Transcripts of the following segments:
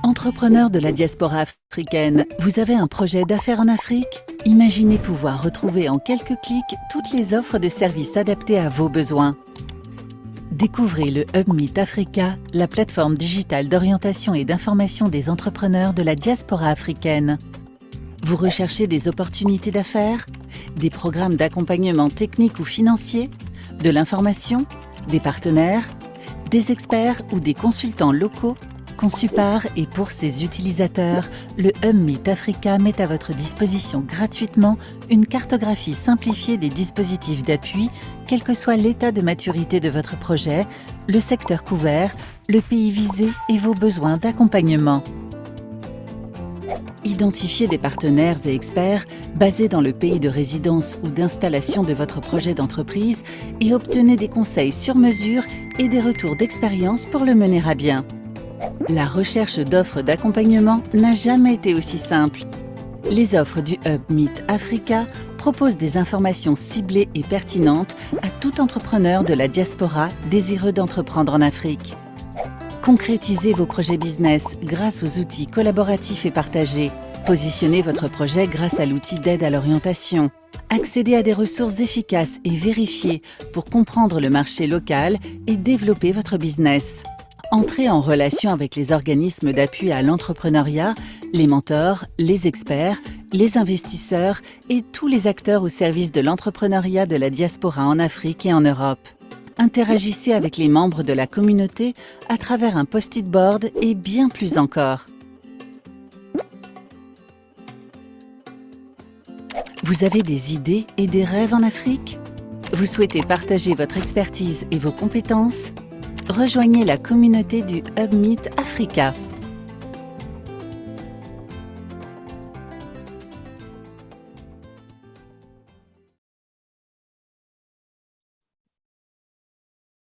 Entrepreneur de la diaspora africaine, vous avez un projet d'affaires en Afrique? Imaginez pouvoir retrouver en quelques clics toutes les offres de services adaptées à vos besoins. Découvrez le Hub Meet Africa, la plateforme digitale d'orientation et d'information des entrepreneurs de la diaspora africaine. Vous recherchez des opportunités d'affaires, des programmes d'accompagnement technique ou financier, de l'information, des partenaires, des experts ou des consultants locaux? Conçu par et pour ses utilisateurs, le Hub Meet Africa met à votre disposition gratuitement une cartographie simplifiée des dispositifs d'appui, quel que soit l'état de maturité de votre projet, le secteur couvert, le pays visé et vos besoins d'accompagnement. Identifiez des partenaires et experts basés dans le pays de résidence ou d'installation de votre projet d'entreprise et obtenez des conseils sur mesure et des retours d'expérience pour le mener à bien. La recherche d'offres d'accompagnement n'a jamais été aussi simple. Les offres du Hub Meet Africa proposent des informations ciblées et pertinentes à tout entrepreneur de la diaspora désireux d'entreprendre en Afrique. Concrétisez vos projets business grâce aux outils collaboratifs et partagés. Positionnez votre projet grâce à l'outil d'aide à l'orientation. Accédez à des ressources efficaces et vérifiées pour comprendre le marché local et développer votre business. Entrez en relation avec les organismes d'appui à l'entrepreneuriat, les mentors, les experts, les investisseurs et tous les acteurs au service de l'entrepreneuriat de la diaspora en Afrique et en Europe. Interagissez avec les membres de la communauté à travers un post-it board et bien plus encore. Vous avez des idées et des rêves en Afrique? Vous souhaitez partager votre expertise et vos compétences? Rejoignez la communauté du Hub Meet Africa.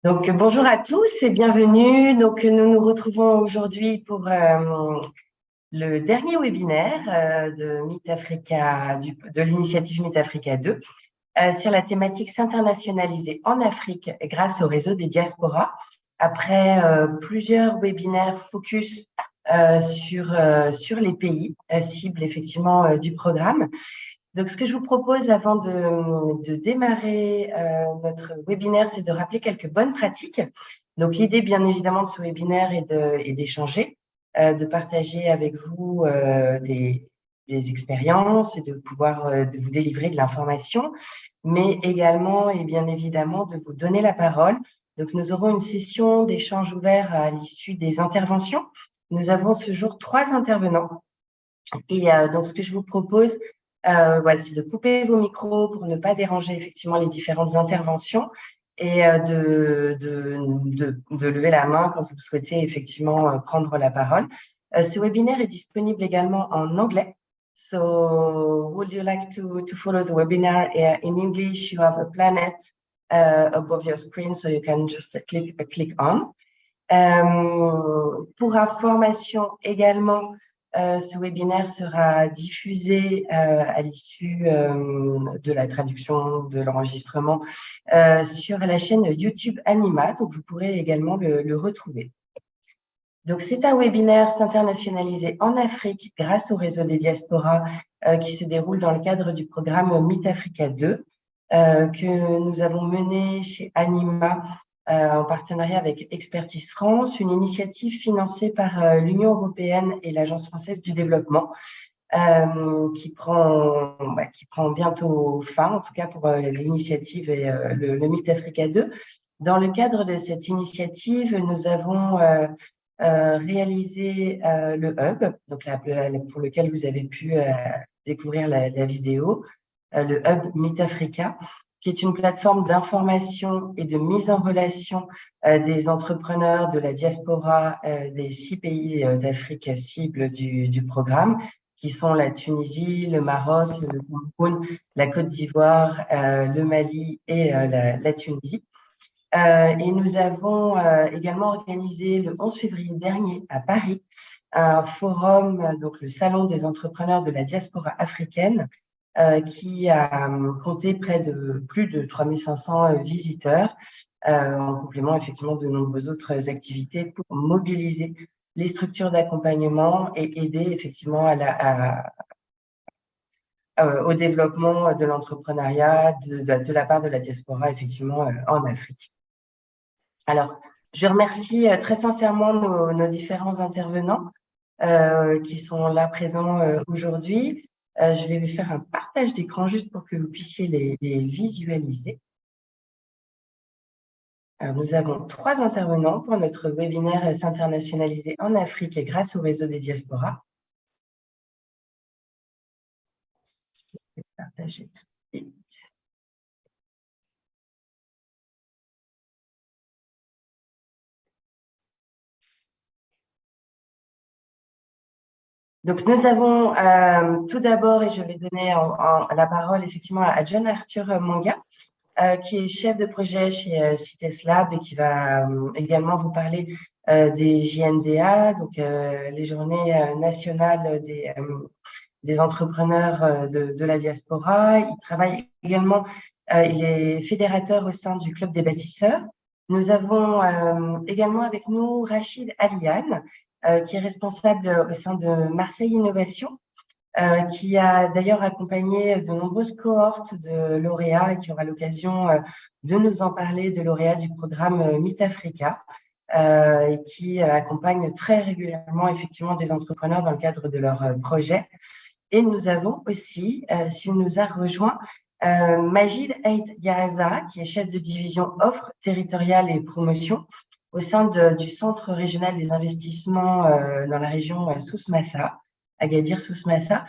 Donc, bonjour à tous et bienvenue. Donc, nous nous retrouvons aujourd'hui pour le dernier webinaire de Meet Africa, de l'initiative Meet Africa 2 sur la thématique s'internationaliser en Afrique grâce au réseau des diasporas. Après plusieurs webinaires focus sur les pays cibles effectivement du programme. Donc, ce que je vous propose avant de démarrer notre webinaire, c'est de rappeler quelques bonnes pratiques. Donc, l'idée, bien évidemment, de ce webinaire est d'échanger, de partager avec vous des expériences et de pouvoir de vous délivrer de l'information, mais également et bien évidemment de vous donner la parole. Donc, nous aurons une session d'échange ouvert à l'issue des interventions. Nous avons ce jour 3 intervenants. Et donc, ce que je vous propose, voilà, c'est de couper vos micros pour ne pas déranger effectivement les différentes interventions et de lever la main quand vous souhaitez effectivement prendre la parole. Ce webinaire est disponible également en anglais. So, would you like to follow the webinar in English? You have a planet above your screen, so you can just click on. Pour information également, ce webinaire sera diffusé à l'issue de la traduction, de l'enregistrement sur la chaîne YouTube Anima, donc vous pourrez également le retrouver. Donc, c'est un webinaire s'internationaliser en Afrique grâce au réseau des diasporas qui se déroule dans le cadre du programme Meet Africa 2 que nous avons mené chez Anima en partenariat avec Expertise France, une initiative financée par l'Union européenne et l'Agence française du développement qui prend bientôt fin, en tout cas pour l'initiative et le Meet Africa 2. Dans le cadre de cette initiative, nous avons réalisé le Hub, donc pour lequel vous avez pu découvrir la vidéo, le Hub Meet Africa, qui est une plateforme d'information et de mise en relation des entrepreneurs de la diaspora des 6 pays d'Afrique cible du programme, qui sont la Tunisie, le Maroc, le Cameroun, la Côte d'Ivoire, le Mali et la Tunisie. Et nous avons également organisé le 11 février dernier à Paris un forum, donc le Salon des entrepreneurs de la diaspora africaine, qui a compté plus de 3500 visiteurs, en complément effectivement de nombreuses autres activités pour mobiliser les structures d'accompagnement et aider effectivement au développement de l'entrepreneuriat de la part de la diaspora, effectivement, en Afrique. Alors, je remercie très sincèrement nos différents intervenants qui sont là présents aujourd'hui. Je vais vous faire un partage d'écran juste pour que vous puissiez les visualiser. Alors, nous avons 3 intervenants pour notre webinaire S'internationaliser en Afrique et grâce au réseau des diasporas. Je vais partager tout de suite. Donc, nous avons tout d'abord, et je vais donner la parole effectivement à John Arthur Mwanga, qui est chef de projet chez CITES Lab et qui va également vous parler des JNDA, donc les journées nationales des entrepreneurs de la diaspora. Il travaille également, il est fédérateur au sein du Club des bâtisseurs. Nous avons également avec nous Rachid Aliane, qui est responsable au sein de Marseille Innovation, qui a d'ailleurs accompagné de nombreuses cohortes de lauréats et qui aura l'occasion de nous en parler, de lauréats du programme Meet Africa, et qui accompagne très régulièrement effectivement des entrepreneurs dans le cadre de leurs projets. Et nous avons aussi, s'il nous a rejoint, Majid Ait Yaraza, qui est chef de division offre territoriale et promotion au sein du Centre régional des investissements dans la région Souss-Massa, Agadir Souss-Massa,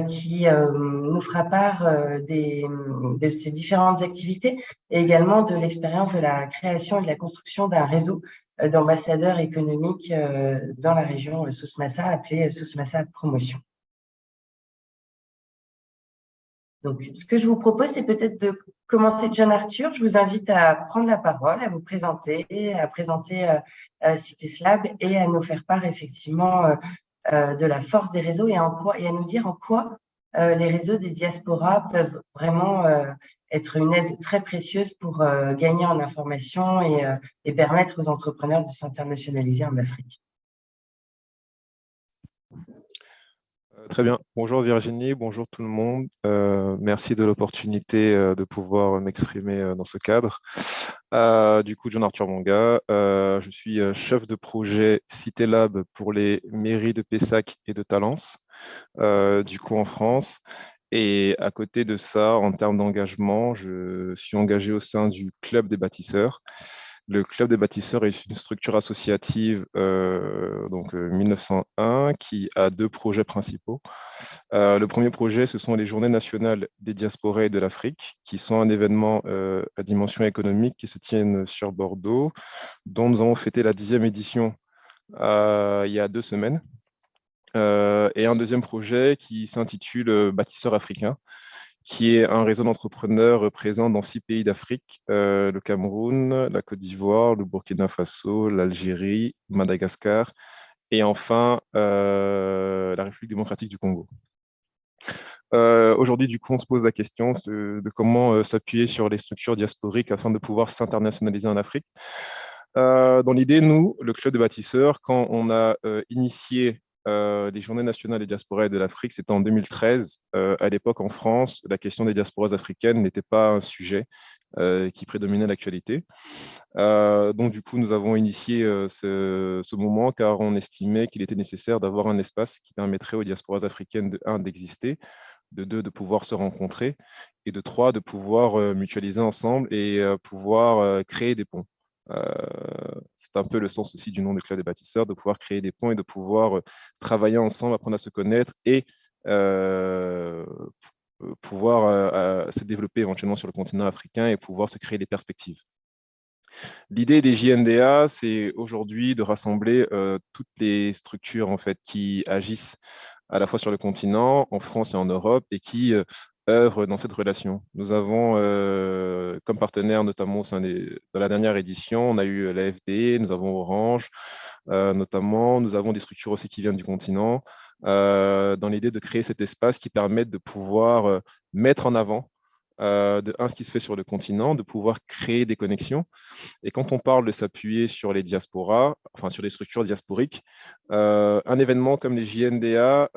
qui nous fera part de ces différentes activités et également de l'expérience de la création et de la construction d'un réseau d'ambassadeurs économiques dans la région Souss-Massa, appelé Souss-Massa Promotion. Donc, ce que je vous propose, c'est peut-être de commencer. John Arthur, je vous invite à prendre la parole, à vous présenter, à présenter CITES Lab et à nous faire part effectivement de la force des réseaux et à nous dire en quoi les réseaux des diasporas peuvent vraiment être une aide très précieuse pour gagner en information et permettre aux entrepreneurs de s'internationaliser en Afrique. Très bien. Bonjour Virginie, bonjour tout le monde. Merci de l'opportunité de pouvoir m'exprimer dans ce cadre. Du coup, John Arthur Mwanga, je suis chef de projet CITELab pour les mairies de Pessac et de Talence, du coup en France. Et à côté de ça, en termes d'engagement, je suis engagé au sein du Club des bâtisseurs. Le Club des bâtisseurs est une structure associative 1901 qui a 2 projets principaux. Le premier projet, ce sont les Journées nationales des diasporas et de l'Afrique, qui sont un événement à dimension économique qui se tiennent sur Bordeaux, dont nous avons fêté la 10e édition il y a 2 semaines. Et un deuxième projet qui s'intitule Bâtisseurs africains, qui est un réseau d'entrepreneurs présent dans 6 pays d'Afrique, le Cameroun, la Côte d'Ivoire, le Burkina Faso, l'Algérie, Madagascar et enfin la République démocratique du Congo. Aujourd'hui, du coup, on se pose la question de comment s'appuyer sur les structures diasporiques afin de pouvoir s'internationaliser en Afrique. Dans l'idée, nous, le Club des bâtisseurs, quand on a initié les Journées nationales des diasporas et de l'Afrique, c'était en 2013. À l'époque, en France, la question des diasporas africaines n'était pas un sujet qui prédominait l'actualité. Donc, du coup, nous avons initié ce moment car on estimait qu'il était nécessaire d'avoir un espace qui permettrait aux diasporas africaines, de 1, d'exister, de 2, de pouvoir se rencontrer et de 3, de pouvoir mutualiser ensemble et pouvoir créer des ponts. C'est un peu le sens aussi du nom du Club des bâtisseurs, de pouvoir créer des ponts et de pouvoir travailler ensemble, apprendre à se connaître et pouvoir se développer éventuellement sur le continent africain et pouvoir se créer des perspectives. L'idée des JNDA, c'est aujourd'hui de rassembler toutes les structures en fait, qui agissent à la fois sur le continent, en France et en Europe, et qui œuvrent dans cette relation. Nous avons comme partenaire, notamment dans la dernière édition, on a eu l'AFD, nous avons Orange, notamment, nous avons des structures aussi qui viennent du continent, dans l'idée de créer cet espace qui permette de pouvoir mettre en avant de ce qui se fait sur le continent, de pouvoir créer des connexions. Et quand on parle de s'appuyer sur les diasporas, enfin sur les structures diasporiques, un événement comme les JNDA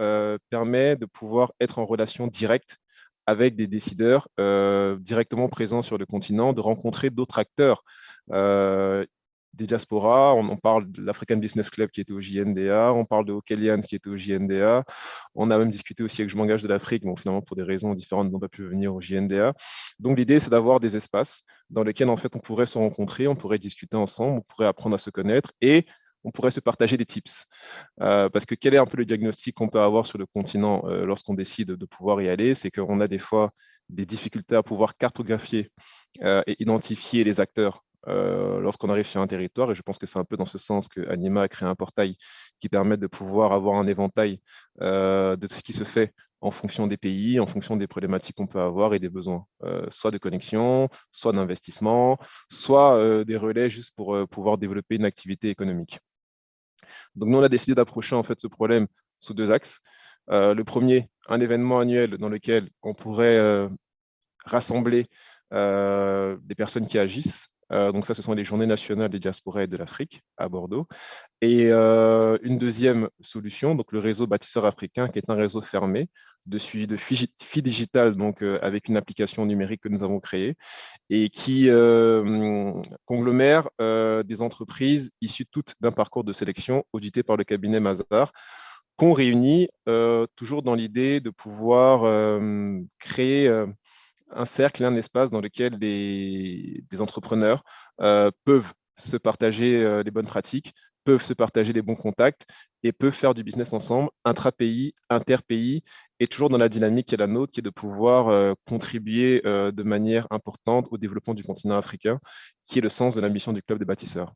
permet de pouvoir être en relation directe avec des décideurs directement présents sur le continent, de rencontrer d'autres acteurs des diasporas. On parle de l'African Business Club qui était au JNDA, on parle de Okelians qui était au JNDA. On a même discuté aussi avec Je m'engage de l'Afrique, mais finalement, pour des raisons différentes, n'ont pas pu venir au JNDA. Donc, l'idée, c'est d'avoir des espaces dans lesquels, en fait, on pourrait se rencontrer, on pourrait discuter ensemble, on pourrait apprendre à se connaître et on pourrait se partager des tips. Parce que quel est un peu le diagnostic qu'on peut avoir sur le continent lorsqu'on décide de pouvoir y aller? C'est qu'on a des fois des difficultés à pouvoir cartographier et identifier les acteurs lorsqu'on arrive sur un territoire. Et je pense que c'est un peu dans ce sens que Anima a créé un portail qui permet de pouvoir avoir un éventail de ce qui se fait en fonction des pays, en fonction des problématiques qu'on peut avoir et des besoins, soit de connexion, soit d'investissement, soit des relais juste pour pouvoir développer une activité économique. Donc, nous, on a décidé d'approcher en fait ce problème sous deux axes. Le premier, un événement annuel dans lequel on pourrait rassembler des personnes qui agissent. Donc ça, ce sont les Journées nationales des diasporas et de l'Afrique à Bordeaux. Et une deuxième solution, donc le réseau Bâtisseurs africains, qui est un réseau fermé de suivi de FI Digital, donc avec une application numérique que nous avons créée et qui conglomère des entreprises issues toutes d'un parcours de sélection audité par le cabinet Mazars, qu'on réunit toujours dans l'idée de pouvoir créer un cercle, un espace dans lequel des entrepreneurs peuvent se partager les bonnes pratiques, peuvent se partager les bons contacts et peuvent faire du business ensemble, intra-pays, inter-pays, et toujours dans la dynamique qui est la nôtre, qui est de pouvoir contribuer de manière importante au développement du continent africain, qui est le sens de la mission du Club des bâtisseurs.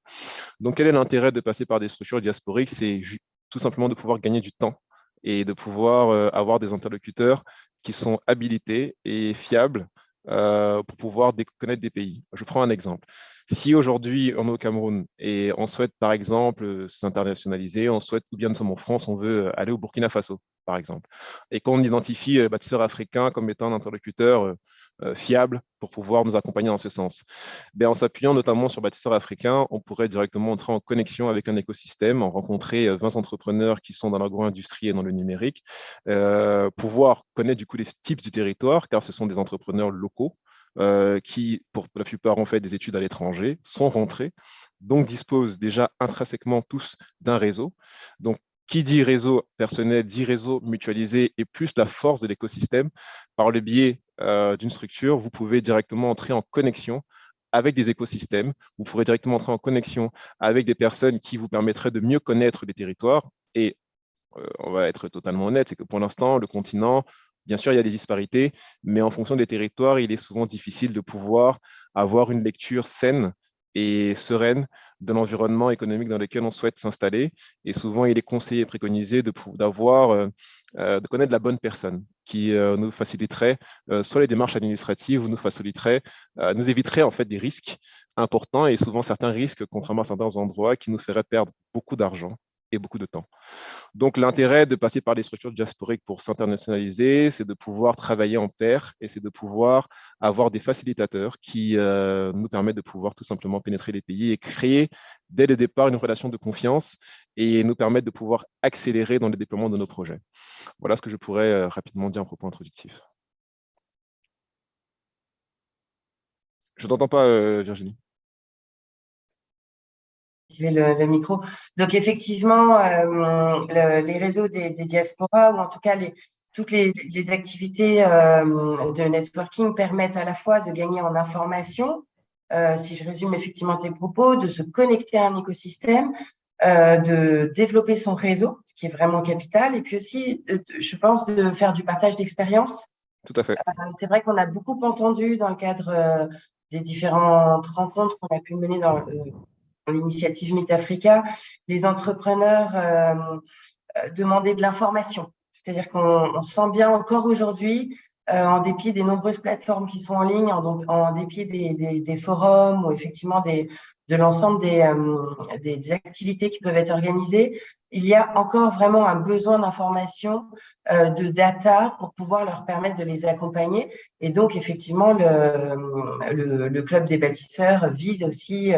Donc, quel est l'intérêt de passer par des structures diasporiques? C'est tout simplement de pouvoir gagner du temps et de pouvoir avoir des interlocuteurs qui sont habilités et fiables pour pouvoir connaître des pays. Je prends un exemple. Si aujourd'hui on est au Cameroun et on souhaite par exemple s'internationaliser, on souhaite, ou bien nous sommes en France, on veut aller au Burkina Faso, par exemple, et qu'on identifie le bâtisseur africain comme étant un interlocuteur fiable pour pouvoir nous accompagner dans ce sens. En s'appuyant notamment sur Bâtisseurs africains, on pourrait directement entrer en connexion avec un écosystème, en rencontrer 20 entrepreneurs qui sont dans l'agro-industrie et dans le numérique, pouvoir connaître du coup les types du territoire, car ce sont des entrepreneurs locaux qui, pour la plupart, ont fait des études à l'étranger, sont rentrés, donc disposent déjà intrinsèquement tous d'un réseau. Donc, qui dit réseau personnel, dit réseau mutualisé et plus la force de l'écosystème, par le biais d'une structure, vous pouvez directement entrer en connexion avec des écosystèmes. Vous pourrez directement entrer en connexion avec des personnes qui vous permettraient de mieux connaître les territoires. Et on va être totalement honnête, c'est que pour l'instant, le continent, bien sûr, il y a des disparités, mais en fonction des territoires, il est souvent difficile de pouvoir avoir une lecture saine et sereine de l'environnement économique dans lequel on souhaite s'installer. Et souvent, il est conseillé et préconisé de connaître la bonne personne qui nous faciliterait soit les démarches administratives ou nous éviterait en fait des risques importants et souvent certains risques, contrairement à certains endroits, qui nous feraient perdre beaucoup d'argent et beaucoup de temps. Donc, l'intérêt de passer par les structures diasporiques pour s'internationaliser, c'est de pouvoir travailler en pair et c'est de pouvoir avoir des facilitateurs qui nous permettent de pouvoir tout simplement pénétrer les pays et créer dès le départ une relation de confiance et nous permettre de pouvoir accélérer dans le déploiement de nos projets. Voilà ce que je pourrais rapidement dire en propos introductif. Je ne t'entends pas, Virginie. Le micro. Donc effectivement, les réseaux des diasporas, ou en tout cas toutes les activités de networking permettent à la fois de gagner en information, si je résume effectivement tes propos, de se connecter à un écosystème, de développer son réseau, ce qui est vraiment capital, et puis aussi, je pense, de faire du partage d'expérience. Tout à fait. C'est vrai qu'on a beaucoup entendu dans le cadre des différentes rencontres qu'on a pu mener dans l'initiative Meet Africa, les entrepreneurs demander de l'information. C'est-à-dire qu'on sent bien encore aujourd'hui, en dépit des nombreuses plateformes qui sont en ligne, en dépit des forums ou effectivement de l'ensemble des activités qui peuvent être organisées, il y a encore vraiment un besoin d'information, de data pour pouvoir leur permettre de les accompagner. Et donc, effectivement, le Club des bâtisseurs vise aussi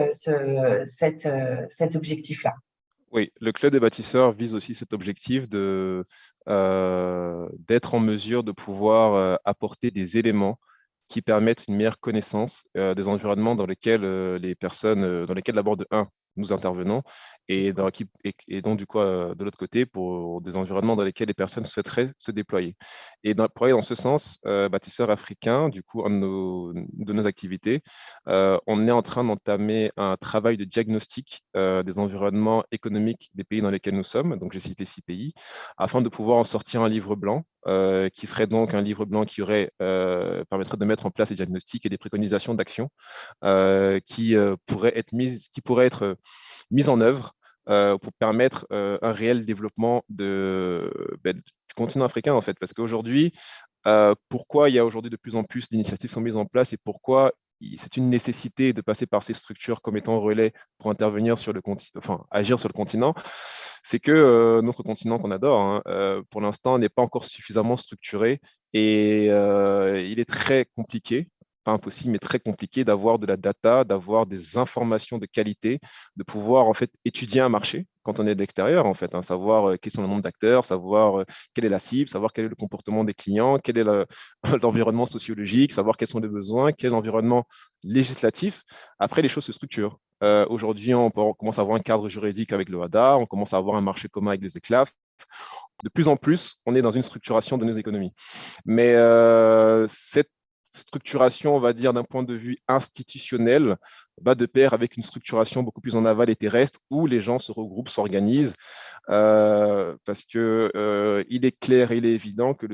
cet objectif-là. Oui, le Club des bâtisseurs vise aussi cet objectif d'être en mesure de pouvoir apporter des éléments qui permettent une meilleure connaissance des environnements dans lesquels les personnes, dans lesquels d'abord de un, nous intervenons, et donc du coup, de l'autre côté, pour des environnements dans lesquels les personnes souhaiteraient se déployer. Et pour aller dans ce sens, Bâtisseurs africains, du coup, un de nos activités, on est en train d'entamer un travail de diagnostic des environnements économiques des pays dans lesquels nous sommes, donc j'ai cité 6 pays, afin de pouvoir en sortir un livre blanc, qui serait donc un livre blanc qui permettrait de mettre en place des diagnostics et des préconisations d'action qui pourraient être mises en œuvre pour permettre un réel développement du continent africain, en fait. Parce qu'aujourd'hui, pourquoi il y a aujourd'hui de plus en plus d'initiatives qui sont mises en place et pourquoi c'est une nécessité de passer par ces structures comme étant relais pour intervenir sur le continent, enfin agir sur le continent, c'est que notre continent qu'on adore, hein, pour l'instant, n'est pas encore suffisamment structuré et il est très compliqué, pas impossible, mais très compliqué d'avoir de la data, d'avoir des informations de qualité, de pouvoir en fait étudier un marché quand on est de l'extérieur, en fait, hein, savoir quels sont le nombre d'acteurs, savoir quelle est la cible, savoir quel est le comportement des clients, quel est l'environnement sociologique, savoir quels sont les besoins, quel est l'environnement législatif. Après, les choses se structurent. Aujourd'hui, on commence à avoir un cadre juridique avec le HADA, on commence à avoir un marché commun avec les éclaves. De plus en plus, on est dans une structuration de nos économies. Mais cette structuration, on va dire, d'un point de vue institutionnel, va de pair avec une structuration beaucoup plus en aval et terrestre où les gens se regroupent, s'organisent, parce que il est clair et il est évident que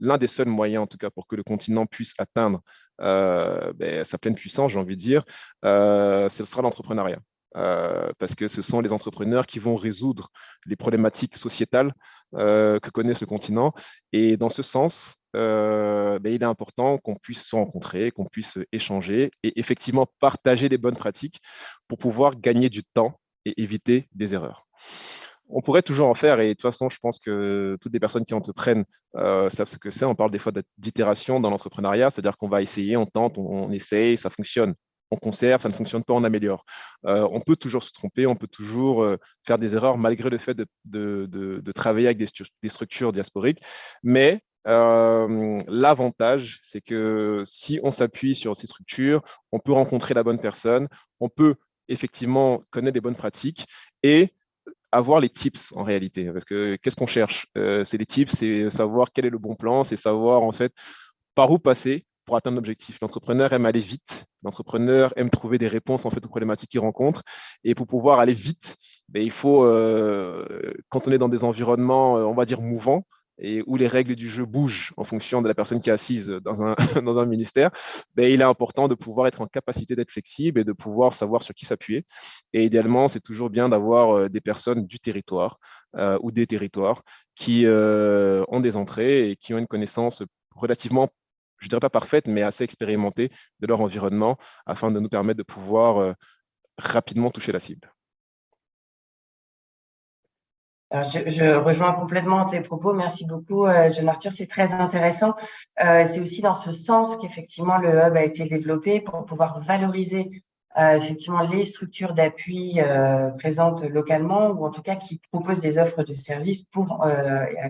l'un des seuls moyens, en tout cas, pour que le continent puisse atteindre sa pleine puissance, j'ai envie de dire, ce sera l'entrepreneuriat. Parce que ce sont les entrepreneurs qui vont résoudre les problématiques sociétales que connaît ce continent. Et dans ce sens, il est important qu'on puisse se rencontrer, qu'on puisse échanger et effectivement partager des bonnes pratiques pour pouvoir gagner du temps et éviter des erreurs. On pourrait toujours en faire et de toute façon, je pense que toutes les personnes qui entreprennent savent ce que c'est. On parle des fois d'itération dans l'entrepreneuriat, c'est-à-dire qu'on va essayer, on tente, on essaye, ça fonctionne. On conserve, ça ne fonctionne pas, on améliore. On peut toujours se tromper, on peut toujours faire des erreurs malgré le fait de travailler avec des structures diasporiques. Mais l'avantage, c'est que si on s'appuie sur ces structures, on peut rencontrer la bonne personne, on peut effectivement connaître des bonnes pratiques et avoir les tips en réalité. Parce que qu'est-ce qu'on cherche? C'est les tips, c'est savoir quel est le bon plan, c'est savoir en fait par où passer pour atteindre l'objectif. L'entrepreneur aime aller vite, l'entrepreneur aime trouver des réponses en fait aux problématiques qu'il rencontre. Et pour pouvoir aller vite, il faut, quand on est dans des environnements, on va dire, mouvants, et où les règles du jeu bougent en fonction de la personne qui est assise dans un, dans un ministère, il est important de pouvoir être en capacité d'être flexible et de pouvoir savoir sur qui s'appuyer. Et idéalement, c'est toujours bien d'avoir des personnes du territoire ou des territoires qui ont des entrées et qui ont une connaissance relativement, je ne dirais pas parfaite, mais assez expérimentée de leur environnement afin de nous permettre de pouvoir rapidement toucher la cible. Alors, je rejoins complètement tes propos. Merci beaucoup, John Arthur. C'est très intéressant. C'est aussi dans ce sens qu'effectivement le hub a été développé pour pouvoir valoriser effectivement les structures d'appui présentes localement ou en tout cas qui proposent des offres de services pour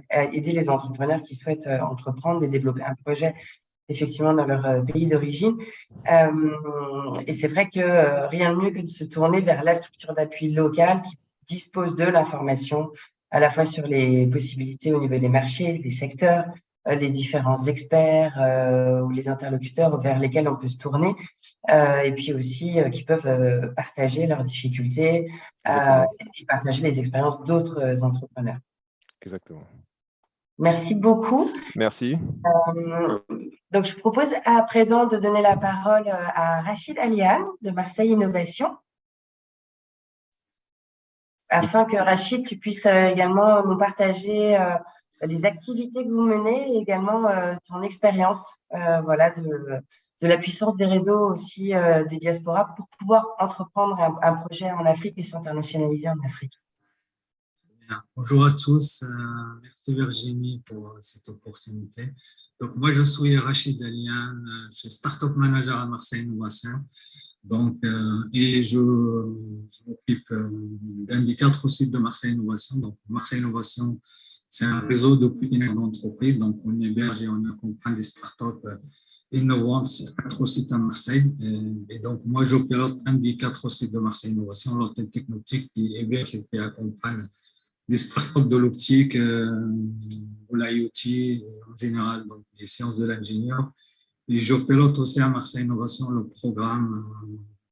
aider les entrepreneurs qui souhaitent entreprendre et développer un projet effectivement dans leur pays d'origine. Et c'est vrai que rien de mieux que de se tourner vers la structure d'appui locale qui dispose de l'information à la fois sur les possibilités au niveau des marchés, des secteurs, les différents experts ou les interlocuteurs vers lesquels on peut se tourner, et puis aussi qui peuvent partager leurs difficultés et partager les expériences d'autres entrepreneurs. Exactement. Merci beaucoup. Merci. Donc, je propose à présent de donner la parole à Rachid Aliane de Marseille Innovation, afin que Rachid, tu puisses également nous partager les activités que vous menez et également ton expérience de la puissance des réseaux aussi des diasporas pour pouvoir entreprendre un projet en Afrique et s'internationaliser en Afrique. Bonjour à tous, merci Virginie pour cette opportunité. Donc moi je suis Rachid Alian, je suis Startup Manager à Marseille Innovation. Donc, et je m'occupe d'un des 4 sites de Marseille Innovation. Donc Marseille Innovation, c'est un réseau de pépinières d'entreprises. Donc on héberge et on accompagne des startups innovantes sur 4 sites à Marseille. Et donc moi je pilote un des 4 sites de Marseille Innovation, l'hôtel Technotique qui héberge et qui accompagne des startups de l'optique, de l'IoT en général, donc des sciences de l'ingénieur. Et je pilote aussi à Marseille Innovation le programme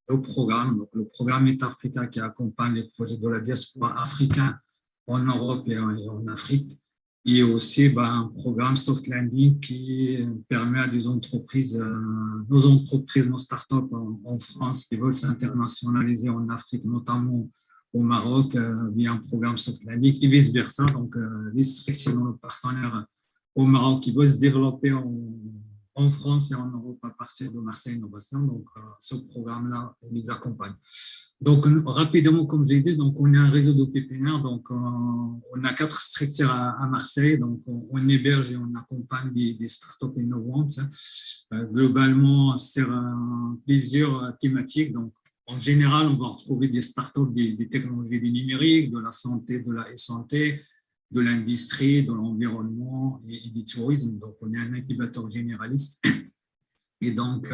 le programme Metafrica qui accompagne les projets de la diaspora africaine en Europe et en Afrique. Et aussi un programme Soft Landing qui permet à des entreprises, nos startups en France qui veulent s'internationaliser en Afrique, notamment au Maroc, via un programme Soft Landing et vice-versa. Donc, les sélectionnons nos partenaires au Maroc qui veulent se développer en France et en Europe à partir de Marseille Innovation. Donc, ce programme-là les accompagne. Donc, rapidement, comme je l'ai dit, donc, on a un réseau de pépinières. Donc, on a 4 structures à Marseille. Donc, on héberge et on accompagne des startups innovantes, globalement sur plusieurs thématiques. Donc, en général, on va retrouver des startups des technologies du numérique, de la santé, de la e-santé, de l'industrie, de l'environnement et du tourisme. Donc, on est un incubateur généraliste. Et donc,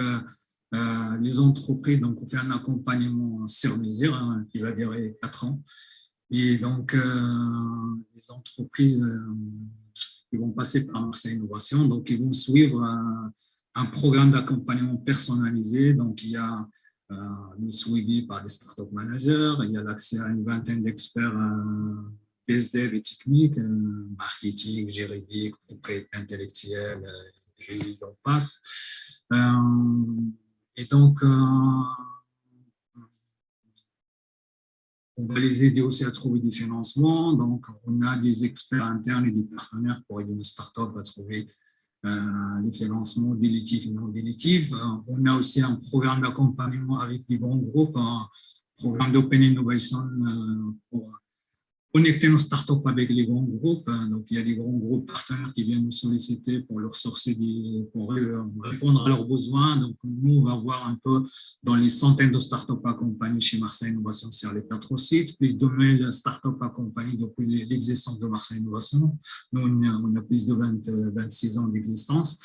les entreprises, donc, on fait un accompagnement sur mesure qui va durer 4 ans. Et donc, les entreprises qui vont passer par Marseille Innovation, donc, ils vont suivre un programme d'accompagnement personnalisé. Donc, il y a le suivi par des startup managers, il y a l'accès à une vingtaine d'experts BSDev et techniques, marketing, juridique, propriété intellectuelle, et j'en passe. Et donc, on va les aider aussi à trouver des financements. Donc, on a des experts internes et des partenaires pour aider nos startups à trouver les financements délitifs et non délitifs. On a aussi un programme d'accompagnement avec des grands groupes, un programme d'Open Innovation pour connecter nos startups avec les grands groupes. Donc, il y a des grands groupes partenaires qui viennent nous solliciter pour leur sourcer pour répondre à leurs besoins. Donc, nous, on va voir un peu dans les centaines de startups accompagnées chez Marseille Innovation sur les 4 sites, plus de 1000 startups accompagnées depuis l'existence de Marseille Innovation. Nous, on a plus de 26 ans d'existence.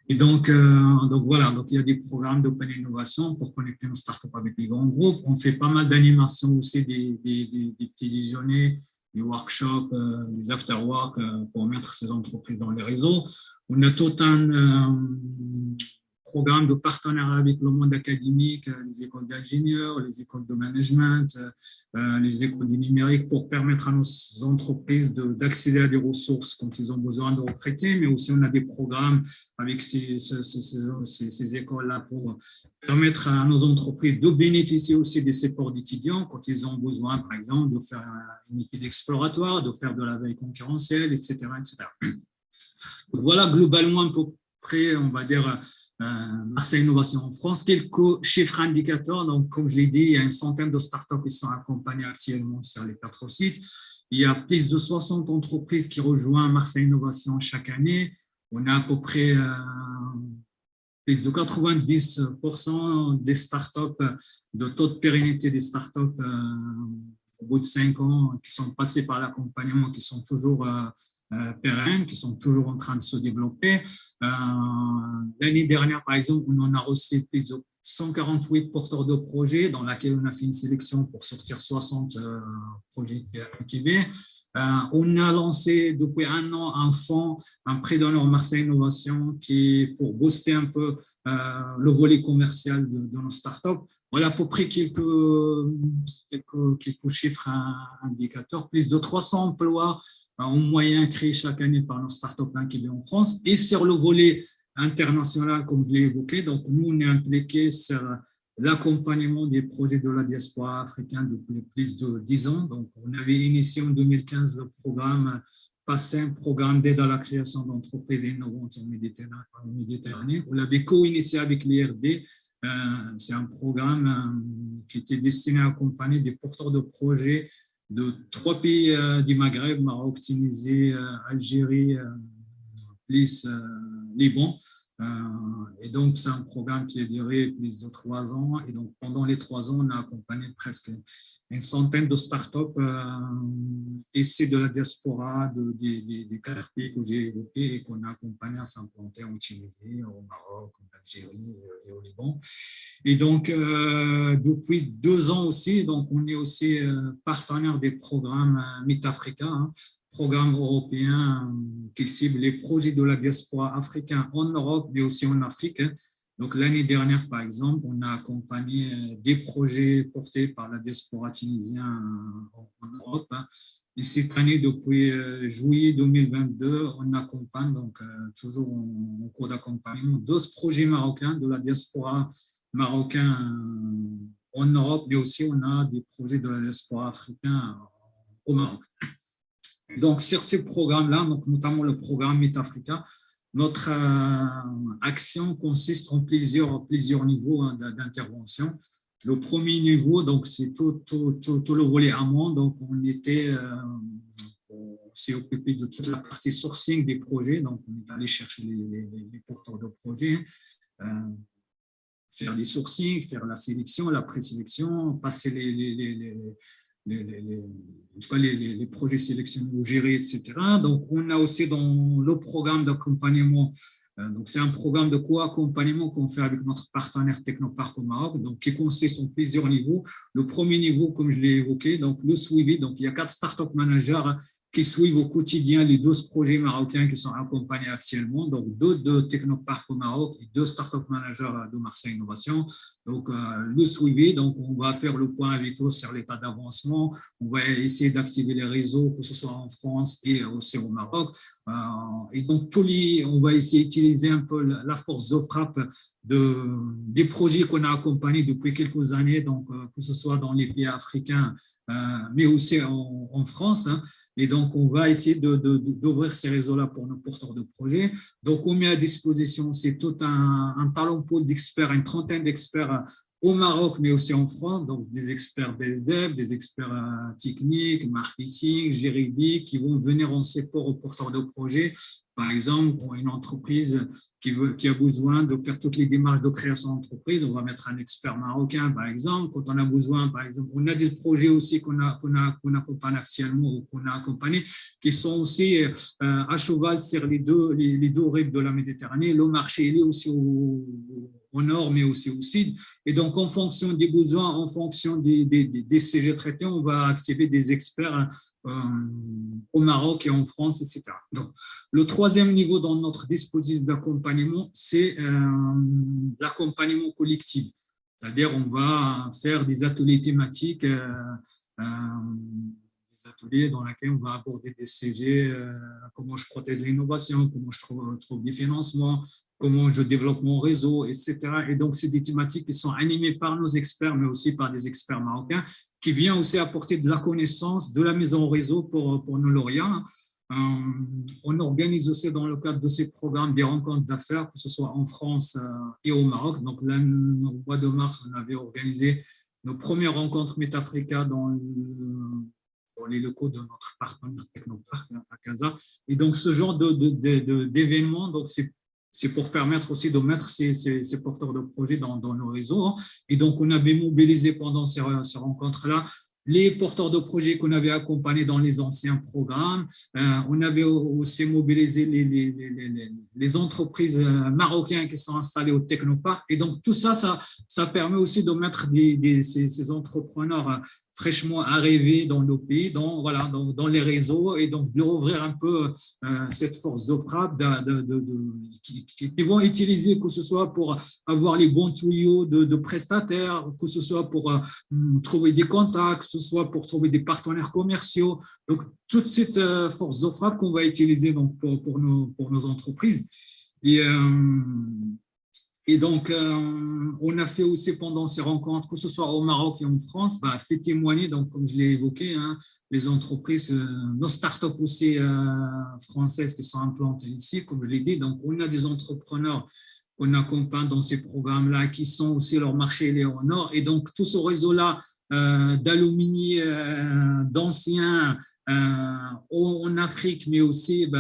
Et donc voilà, donc il y a des programmes d'open innovation pour connecter nos startups avec les grands groupes. On fait pas mal d'animations aussi, des petits déjeuners, des workshops, des after-work pour mettre ces entreprises dans les réseaux. On a tout un programme de partenariat avec le monde académique, les écoles d'ingénieurs, les écoles de management, les écoles du numérique pour permettre à nos entreprises d'accéder à des ressources quand ils ont besoin de recruter, mais aussi on a des programmes avec ces écoles-là pour permettre à nos entreprises de bénéficier aussi des supports d'étudiants quand ils ont besoin, par exemple, de faire une étude exploratoire, de faire de la veille concurrentielle, etc. etc. Donc voilà, globalement, à peu près, on va dire, Marseille Innovation en France. Quelques chiffres indicateurs. Donc, comme je l'ai dit, il y a une centaine de startups qui sont accompagnées actuellement sur les 4 sites. Il y a plus de 60 entreprises qui rejoignent Marseille Innovation chaque année. On a à peu près plus de 90% des startups, de taux de pérennité des startups au bout de 5 ans qui sont passées par l'accompagnement, qui sont toujours pérennes, qui sont toujours en train de se développer. L'année dernière, par exemple, on en a reçu plus de 148 porteurs de projets dans laquelle on a fait une sélection pour sortir 60 projets incubés. On a lancé depuis 1 an un fonds, un prêt d'honneur Marseille Innovation qui est pour booster un peu le volet commercial de nos startups. Voilà à peu près quelques chiffres indicateurs. Plus de 300 emplois en moyen créés chaque année par nos startups incubées en France. Et sur le volet international, comme je l'ai évoqué, donc nous, on est impliqués sur l'accompagnement des projets de la diaspora africaine depuis plus de 10 ans. Donc, on avait initié en 2015 le programme passé un programme d'aide à la création d'entreprises innovantes en Méditerranée. On l'avait co-initié avec l'IRD. C'est un programme qui était destiné à accompagner des porteurs de projets de 3 pays du Maghreb, Maroc, Tunisie, Algérie, plus Liban. Et donc, c'est un programme qui a duré plus de 3 ans. Et donc, pendant les 3 ans, on a accompagné presque une centaine de startups issues de la diaspora des 4 pays que j'ai évoqués et qu'on a accompagné à s'implanter en Tunisie, au Maroc, en Algérie et au Liban. Et donc, depuis 2 ans aussi, donc on est aussi partenaire des programmes Meet Africa, hein, programme européen qui cible les projets de la diaspora africaine en Europe, mais aussi en Afrique. Donc, l'année dernière, par exemple, on a accompagné des projets portés par la diaspora tunisienne en Europe. Et cette année, depuis juillet 2022, on accompagne, donc toujours en cours d'accompagnement, 12 projets marocains de la diaspora marocaine en Europe, mais aussi on a des projets de la diaspora africaine au Maroc. Donc, sur ces programmes-là, donc notamment le programme Meet Africa, notre action consiste en plusieurs niveaux d'intervention. Le premier niveau, donc c'est tout le volet amont. Donc, on s'est occupé de toute la partie sourcing des projets. Donc, on est allé chercher les porteurs de projets, faire des sourcings, faire la sélection, la présélection, passer les projets sélectionnés ou gérés, etc. Donc, on a aussi dans le programme d'accompagnement, donc c'est un programme de co-accompagnement qu'on fait avec notre partenaire Technopark au Maroc, donc qui consiste en plusieurs niveaux. Le premier niveau, comme je l'ai évoqué, donc le suivi, donc il y a 4 startup managers qui suivent au quotidien les 12 projets marocains qui sont accompagnés actuellement, donc 2 de Technopark au Maroc et 2 startup managers de Marseille Innovation. Donc, le suivi, donc on va faire le point avec eux sur l'état d'avancement, on va essayer d'activer les réseaux, que ce soit en France et aussi au Maroc. Et donc, on va essayer d'utiliser un peu la force de frappe des projets qu'on a accompagnés depuis quelques années, donc que ce soit dans les pays africains, mais aussi en France. Hein. Et donc, on va essayer d'ouvrir ces réseaux-là pour nos porteurs de projets. Donc, on met à disposition, c'est tout un talent pool d'experts, une trentaine d'experts au Maroc, mais aussi en France, donc des experts BSDEV, des experts techniques, marketing, juridiques, qui vont venir en support aux porteurs de projets. Par exemple, pour une entreprise qui a besoin de faire toutes les démarches de création d'entreprise, on va mettre un expert marocain, par exemple. Quand on a besoin, par exemple, on a des projets aussi qu'on accompagne actuellement ou qu'on a accompagnés, qui sont aussi à cheval sur les deux rives de la Méditerranée. Le marché, il est aussi au nord, mais aussi au sud. Et donc, en fonction des besoins, en fonction des sujets traités, on va activer des experts au Maroc et en France, etc. Donc, le troisième niveau dans notre dispositif d'accompagnement, c'est l'accompagnement collectif. C'est-à-dire, on va faire des ateliers thématiques, des ateliers dans lesquels on va aborder des sujets, comment je protège l'innovation, comment je trouve des financements, comment je développe mon réseau, etc. Et donc, c'est des thématiques qui sont animées par nos experts, mais aussi par des experts marocains, qui viennent aussi apporter de la connaissance, de la mise en réseau pour nos lauréats. On organise aussi dans le cadre de ces programmes des rencontres d'affaires, que ce soit en France et au Maroc. Donc là, au mois de mars, on avait organisé nos premières rencontres Meet Africa dans les locaux de notre partenaire Technopark à Casa. Et donc, ce genre d'événements, donc c'est pour permettre aussi de mettre ces porteurs de projets dans nos réseaux. Et donc, on avait mobilisé pendant ces rencontres-là les porteurs de projets qu'on avait accompagnés dans les anciens programmes. On avait aussi mobilisé les entreprises marocaines qui sont installées au Technopark. Et donc, tout ça permet aussi de mettre ces entrepreneurs fraîchement arrivés dans nos pays, dans les réseaux, et donc de rouvrir un peu cette force de frappe qui vont utiliser, que ce soit pour avoir les bons tuyaux de prestataires, que ce soit pour trouver des contacts, que ce soit pour trouver des partenaires commerciaux. Donc, toute cette force de frappe qu'on va utiliser donc, pour nos entreprises. Et donc, on a fait aussi pendant ces rencontres, que ce soit au Maroc et en France, fait témoigner, donc, comme je l'ai évoqué, hein, les entreprises, nos startups aussi françaises qui sont implantées ici, comme je l'ai dit. Donc, on a des entrepreneurs qu'on accompagne dans ces programmes-là qui sont aussi leur marché il est au nord. Et donc, tout ce réseau-là d'alumni, d'anciens en Afrique, mais aussi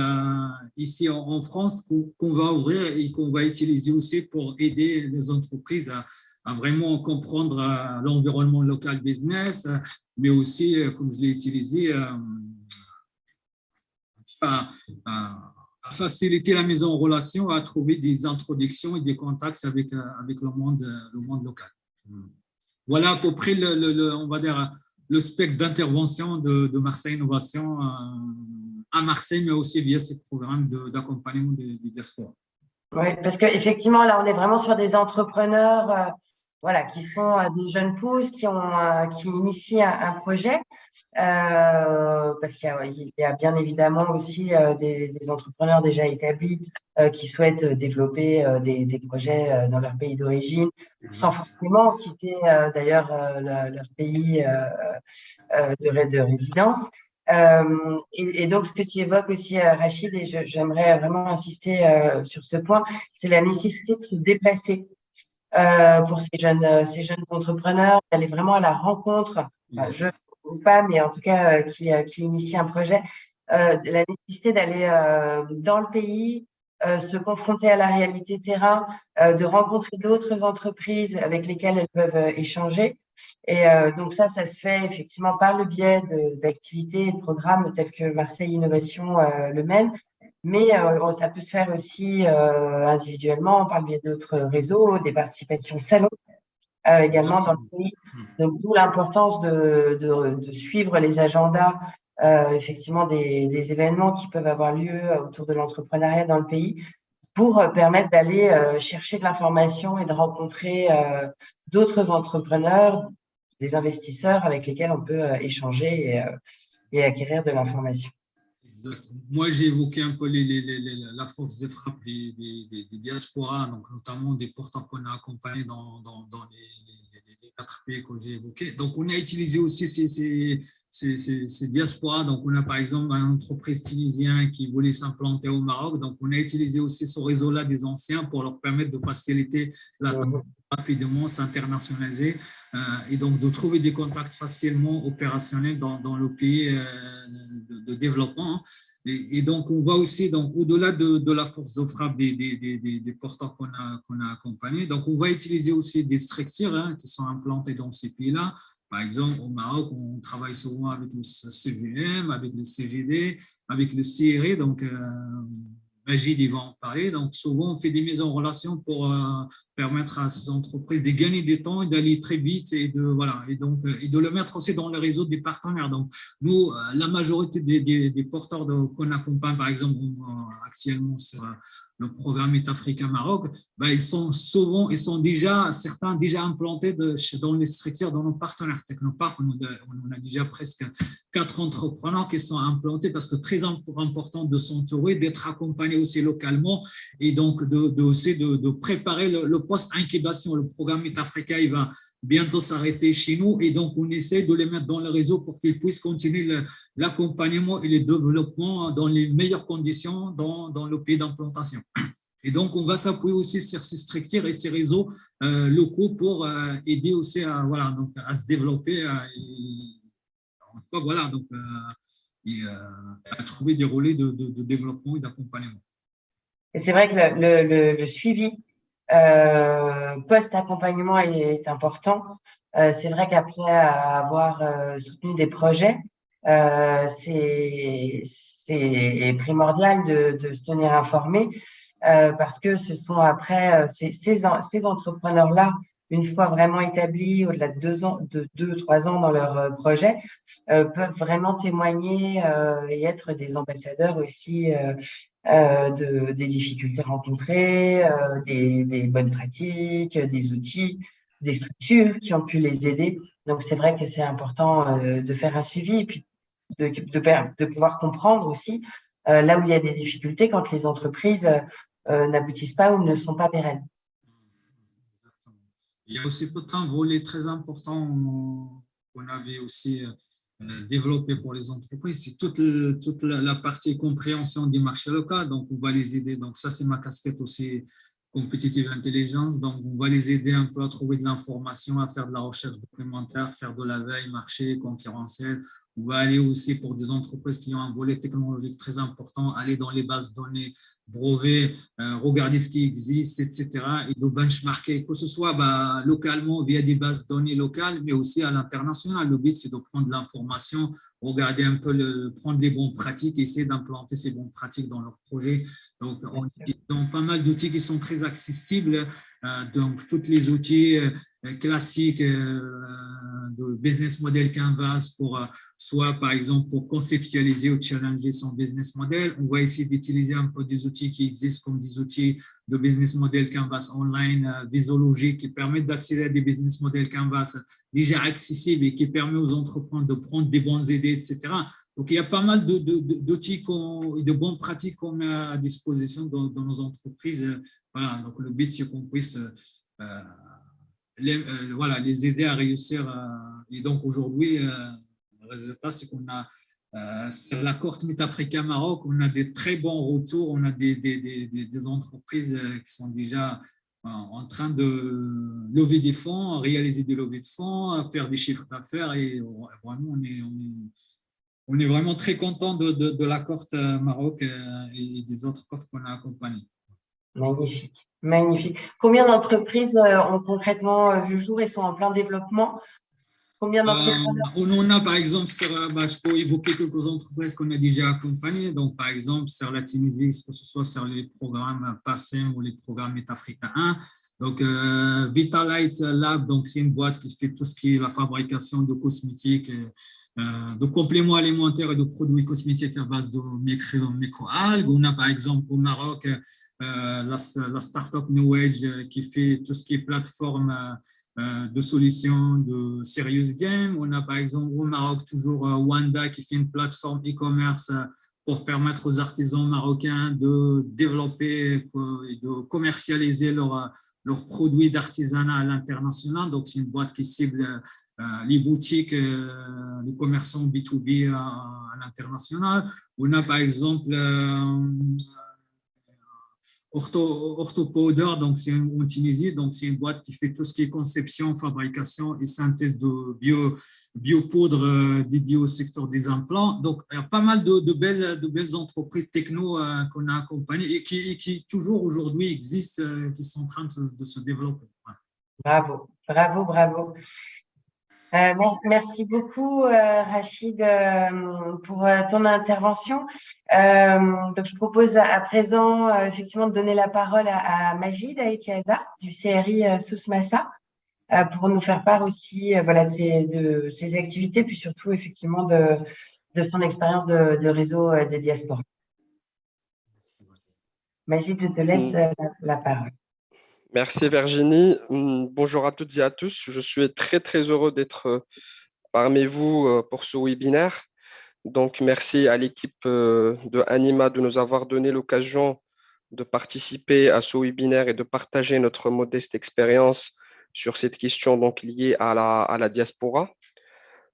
ici en France, qu'on va ouvrir et qu'on va utiliser aussi pour aider les entreprises à vraiment comprendre l'environnement local business, mais aussi, comme je l'ai utilisé, à, à faciliter la mise en relation, à trouver des introductions et des contacts avec le monde local. Voilà à peu près, on va dire, le spectre d'intervention de Marseille Innovation à Marseille, mais aussi via ces programmes d'accompagnement des diasporas. Oui, parce qu'effectivement, là, on est vraiment sur des entrepreneurs voilà, qui sont des jeunes pousses qui initient un projet. Parce qu'il y a bien évidemment aussi des entrepreneurs déjà établis qui souhaitent développer des projets dans leur pays d'origine, sans forcément quitter d'ailleurs leur pays de résidence. Et donc, ce que tu évoques aussi, Rachid, et j'aimerais vraiment insister sur ce point, c'est la nécessité de se déplacer pour ces jeunes entrepreneurs, d'aller vraiment à la rencontre, ou pas, mais en tout cas qui initie un projet, la nécessité d'aller dans le pays, se confronter à la réalité terrain, de rencontrer d'autres entreprises avec lesquelles elles peuvent échanger. Et donc ça se fait effectivement par le biais d'activités et de programmes tels que Marseille Innovation le mène. Mais ça peut se faire aussi individuellement par le biais d'autres réseaux, des participations salons également dans le pays. Donc, d'où l'importance de suivre les agendas effectivement des événements qui peuvent avoir lieu autour de l'entrepreneuriat dans le pays pour permettre d'aller chercher de l'information et de rencontrer d'autres entrepreneurs, des investisseurs avec lesquels on peut échanger et acquérir de l'information. Exactement. Moi, j'ai évoqué un peu la force de frappe des diasporas, donc notamment des porteurs qu'on a accompagnés dans les 4 pays que j'ai évoqués. Donc, on a utilisé aussi ces diasporas. Donc, on a par exemple une entreprise tunisienne qui voulait s'implanter au Maroc. Donc, on a utilisé aussi ce réseau-là des anciens pour leur permettre de faciliter la rapidement, s'internationaliser et donc de trouver des contacts facilement opérationnels dans le pays de développement. Et donc, on va aussi, donc, au-delà de la force de frappe des porteurs qu'on a accompagnés, donc on va utiliser aussi des structures qui sont implantées dans ces pays-là. Par exemple, au Maroc, on travaille souvent avec le CVM, avec le CGD, avec le CRE, donc Magid, ils vont en parler. Donc, souvent, on fait des mises en relation pour permettre à ces entreprises de gagner du temps et d'aller très vite et de le mettre aussi dans le réseau des partenaires. Donc, nous, la majorité des porteurs qu'on accompagne, par exemple, actuellement sur le programme Africa Maroc, ils sont certains déjà implantés dans les structures, dans nos partenaires Technopark. On a déjà presque 4 entrepreneurs qui sont implantés parce que très important de s'entourer, d'être accompagné aussi localement et donc de préparer le post-incubation. Le programme Africa, il va bientôt s'arrêter chez nous et donc on essaie de les mettre dans le réseau pour qu'ils puissent continuer l'accompagnement et le développement dans les meilleures conditions dans le pays d'implantation. Et donc, on va s'appuyer aussi sur ces structures et ces réseaux locaux pour aider aussi à se développer à trouver des relais de développement et d'accompagnement. Et c'est vrai que le suivi post-accompagnement est important. C'est vrai qu'après avoir soutenu des projets, c'est primordial de se tenir informé parce que ce sont après ces entrepreneurs-là, une fois vraiment établis, au-delà de 2-3 ans dans leur projet, peuvent vraiment témoigner et être des ambassadeurs aussi des difficultés rencontrées, des bonnes pratiques, des outils, des structures qui ont pu les aider. Donc, c'est vrai que c'est important de faire un suivi et puis de pouvoir comprendre aussi là où il y a des difficultés quand les entreprises n'aboutissent pas ou ne sont pas pérennes. Il y a aussi tout un volet très important qu'on avait aussi développé pour les entreprises, c'est toute la partie compréhension des marchés locaux. Donc, on va les aider. Donc, ça, c'est ma casquette aussi competitive intelligence. Donc, on va les aider un peu à trouver de l'information, à faire de la recherche documentaire, faire de la veille marché concurrentiel. On va aller aussi pour des entreprises qui ont un volet technologique très important, aller dans les bases de données, brevets, regarder ce qui existe, etc. Et de benchmarker, que ce soit localement via des bases de données locales, mais aussi à l'international. Le but, c'est de prendre de l'information, regarder un peu, prendre les bonnes pratiques, essayer d'implanter ces bonnes pratiques dans leur projet. Donc, on utilise pas mal d'outils qui sont très accessibles. Donc, tous les outils classiques de business model Canvas pour soit par exemple pour conceptualiser ou challenger son business model. On va essayer d'utiliser un peu des outils qui existent comme des outils de business model Canvas online, Visology, qui permettent d'accéder à des business model Canvas déjà accessibles et qui permettent aux entrepreneurs de prendre des bonnes idées, etc. Donc, il y a pas mal d'outils et de bonnes pratiques qu'on met à disposition dans nos entreprises. Voilà, donc le but, c'est qu'on puisse les aider à réussir. Et donc, aujourd'hui, le résultat, c'est qu'on a, sur la cohorte MidAfrica Maroc, on a des très bons retours. On a des entreprises qui sont déjà en train de lever des fonds, réaliser des levées de fonds, faire des chiffres d'affaires. Et vraiment, on est vraiment très content de la cohorte Maroc et des autres cohortes qu'on a accompagnées. Magnifique, magnifique. Combien d'entreprises ont concrètement vu le jour et sont en plein développement? Combien d'entrepreneurs? On en a, par exemple, je peux évoquer quelques entreprises qu'on a déjà accompagnées. Donc, par exemple, sur la Tunisie, que ce soit sur les programmes PASSEM ou les programmes MetaAfrica 1. Donc, Vitalite Lab, donc c'est une boîte qui fait tout ce qui est la fabrication de cosmétiques, de compléments alimentaires et de produits cosmétiques à base de microalgues. On a, par exemple, au Maroc, la startup New Age qui fait tout ce qui est plateforme de solutions de serious game. On a par exemple au Maroc toujours Wanda qui fait une plateforme e-commerce pour permettre aux artisans marocains de développer et de commercialiser leurs produits d'artisanat à l'international. Donc, c'est une boîte qui cible les boutiques, les commerçants B2B à l'international. On a par exemple Orthopowder, donc c'est en Tunisie, donc c'est une boîte qui fait tout ce qui est conception, fabrication et synthèse de biopoudre dédiée au secteur des implants. Donc, il y a pas mal de belles entreprises techno qu'on a accompagnées et qui toujours aujourd'hui existent, qui sont en train de se développer. Bravo, bravo, bravo. Merci beaucoup, Rachid, pour ton intervention. Donc, je propose à présent, effectivement, de donner la parole à Majid Aïtiaza du CRI Sousmassa pour nous faire part aussi de ses activités, puis surtout, effectivement, de son expérience de réseau des diasporas. Majid, je te laisse la parole. Merci Virginie. Bonjour à toutes et à tous. Je suis très très heureux d'être parmi vous pour ce webinaire. Donc merci à l'équipe de Anima de nous avoir donné l'occasion de participer à ce webinaire et de partager notre modeste expérience sur cette question donc liée à la diaspora.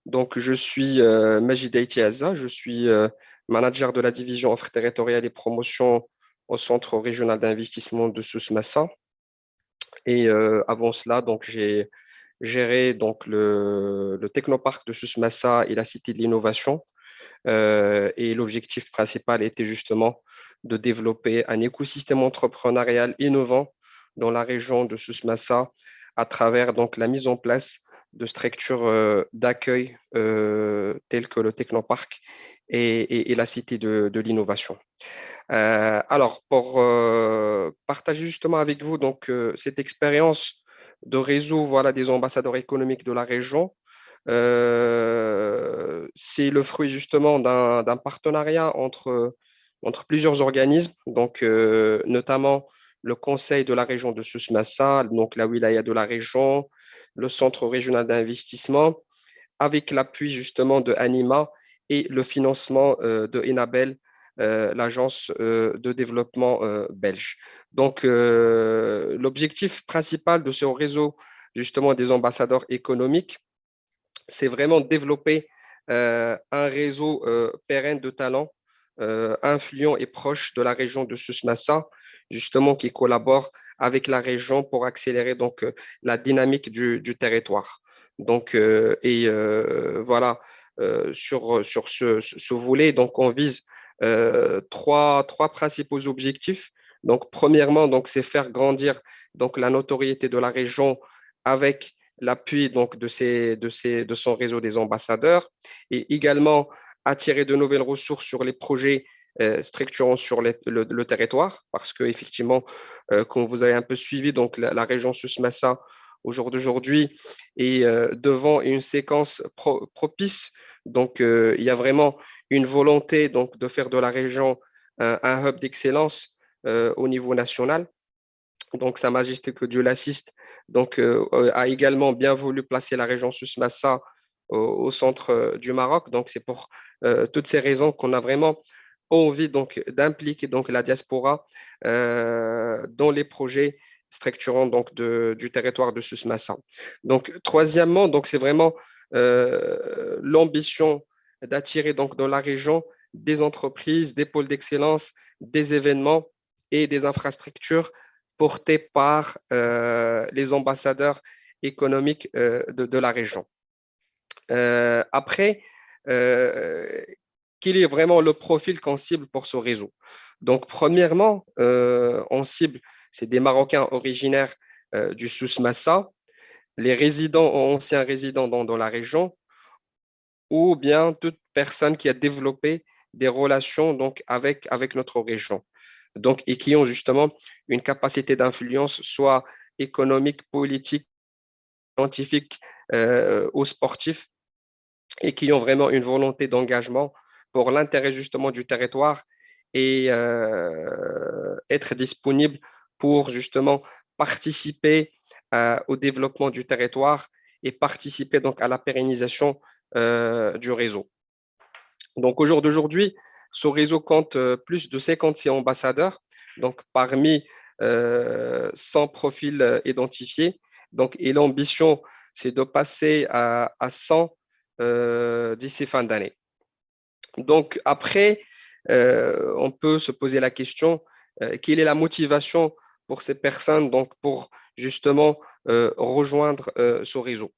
Donc je suis Majid Aïtiaza, je suis manager de la division offre territoriale et promotion au Centre régional d'investissement de Sousmassa. Et avant cela, donc j'ai géré donc le technoparc de Sousmassa et la Cité de l'innovation. Et l'objectif principal était justement de développer un écosystème entrepreneurial innovant dans la région de Sousmassa à travers donc la mise en place de structures d'accueil telles que le technoparc et la Cité de l'innovation. Alors, pour partager justement avec vous donc, cette expérience de réseau des ambassadeurs économiques de la région, c'est le fruit justement d'un partenariat entre plusieurs organismes, donc notamment le Conseil de la région de Sousmassa, donc la wilaya de la région, le Centre régional d'investissement, avec l'appui justement de Anima et le financement de Enabel, l'agence de développement belge. Donc, l'objectif principal de ce réseau justement des ambassadeurs économiques, c'est vraiment développer un réseau pérenne de talents influents et proches de la région de Souss-Massa, justement qui collaborent avec la région pour accélérer donc la dynamique du territoire. Donc, voilà, sur ce volet, donc on vise trois principaux objectifs. Donc, premièrement, donc, c'est faire grandir donc, la notoriété de la région avec l'appui donc, de son réseau des ambassadeurs et également attirer de nouvelles ressources sur les projets structurants sur le territoire parce qu'effectivement, comme vous avez un peu suivi, donc la région Souss-Massa au jour d'aujourd'hui est devant une séquence propice. Donc, il y a vraiment une volonté donc, de faire de la région un hub d'excellence au niveau national. Donc, Sa Majesté, que Dieu l'assiste, donc, a également bien voulu placer la région Souss-Massa au centre du Maroc. Donc, c'est pour toutes ces raisons qu'on a vraiment envie donc, d'impliquer donc, la diaspora dans les projets structurants donc, du territoire de Souss-Massa. Donc, troisièmement, donc, c'est vraiment l'ambition d'attirer donc, dans la région des entreprises, des pôles d'excellence, des événements et des infrastructures portés par les ambassadeurs économiques de la région. Après, quel est vraiment le profil qu'on cible pour ce réseau? Donc, premièrement, on cible, c'est des Marocains originaires du Souss-Massa, les résidents, anciens résidents dans la région, ou bien toute personne qui a développé des relations donc, avec notre région donc, et qui ont justement une capacité d'influence, soit économique, politique, scientifique ou sportif, et qui ont vraiment une volonté d'engagement pour l'intérêt justement du territoire et être disponible pour justement participer au développement du territoire et participer donc à la pérennisation du réseau. Donc, au jour d'aujourd'hui, ce réseau compte plus de 56 ambassadeurs, donc parmi 100 profils identifiés. Donc, et l'ambition, c'est de passer à 100 d'ici fin d'année. Donc, après, on peut se poser la question, quelle est la motivation pour ces personnes donc, pour justement rejoindre ce réseau?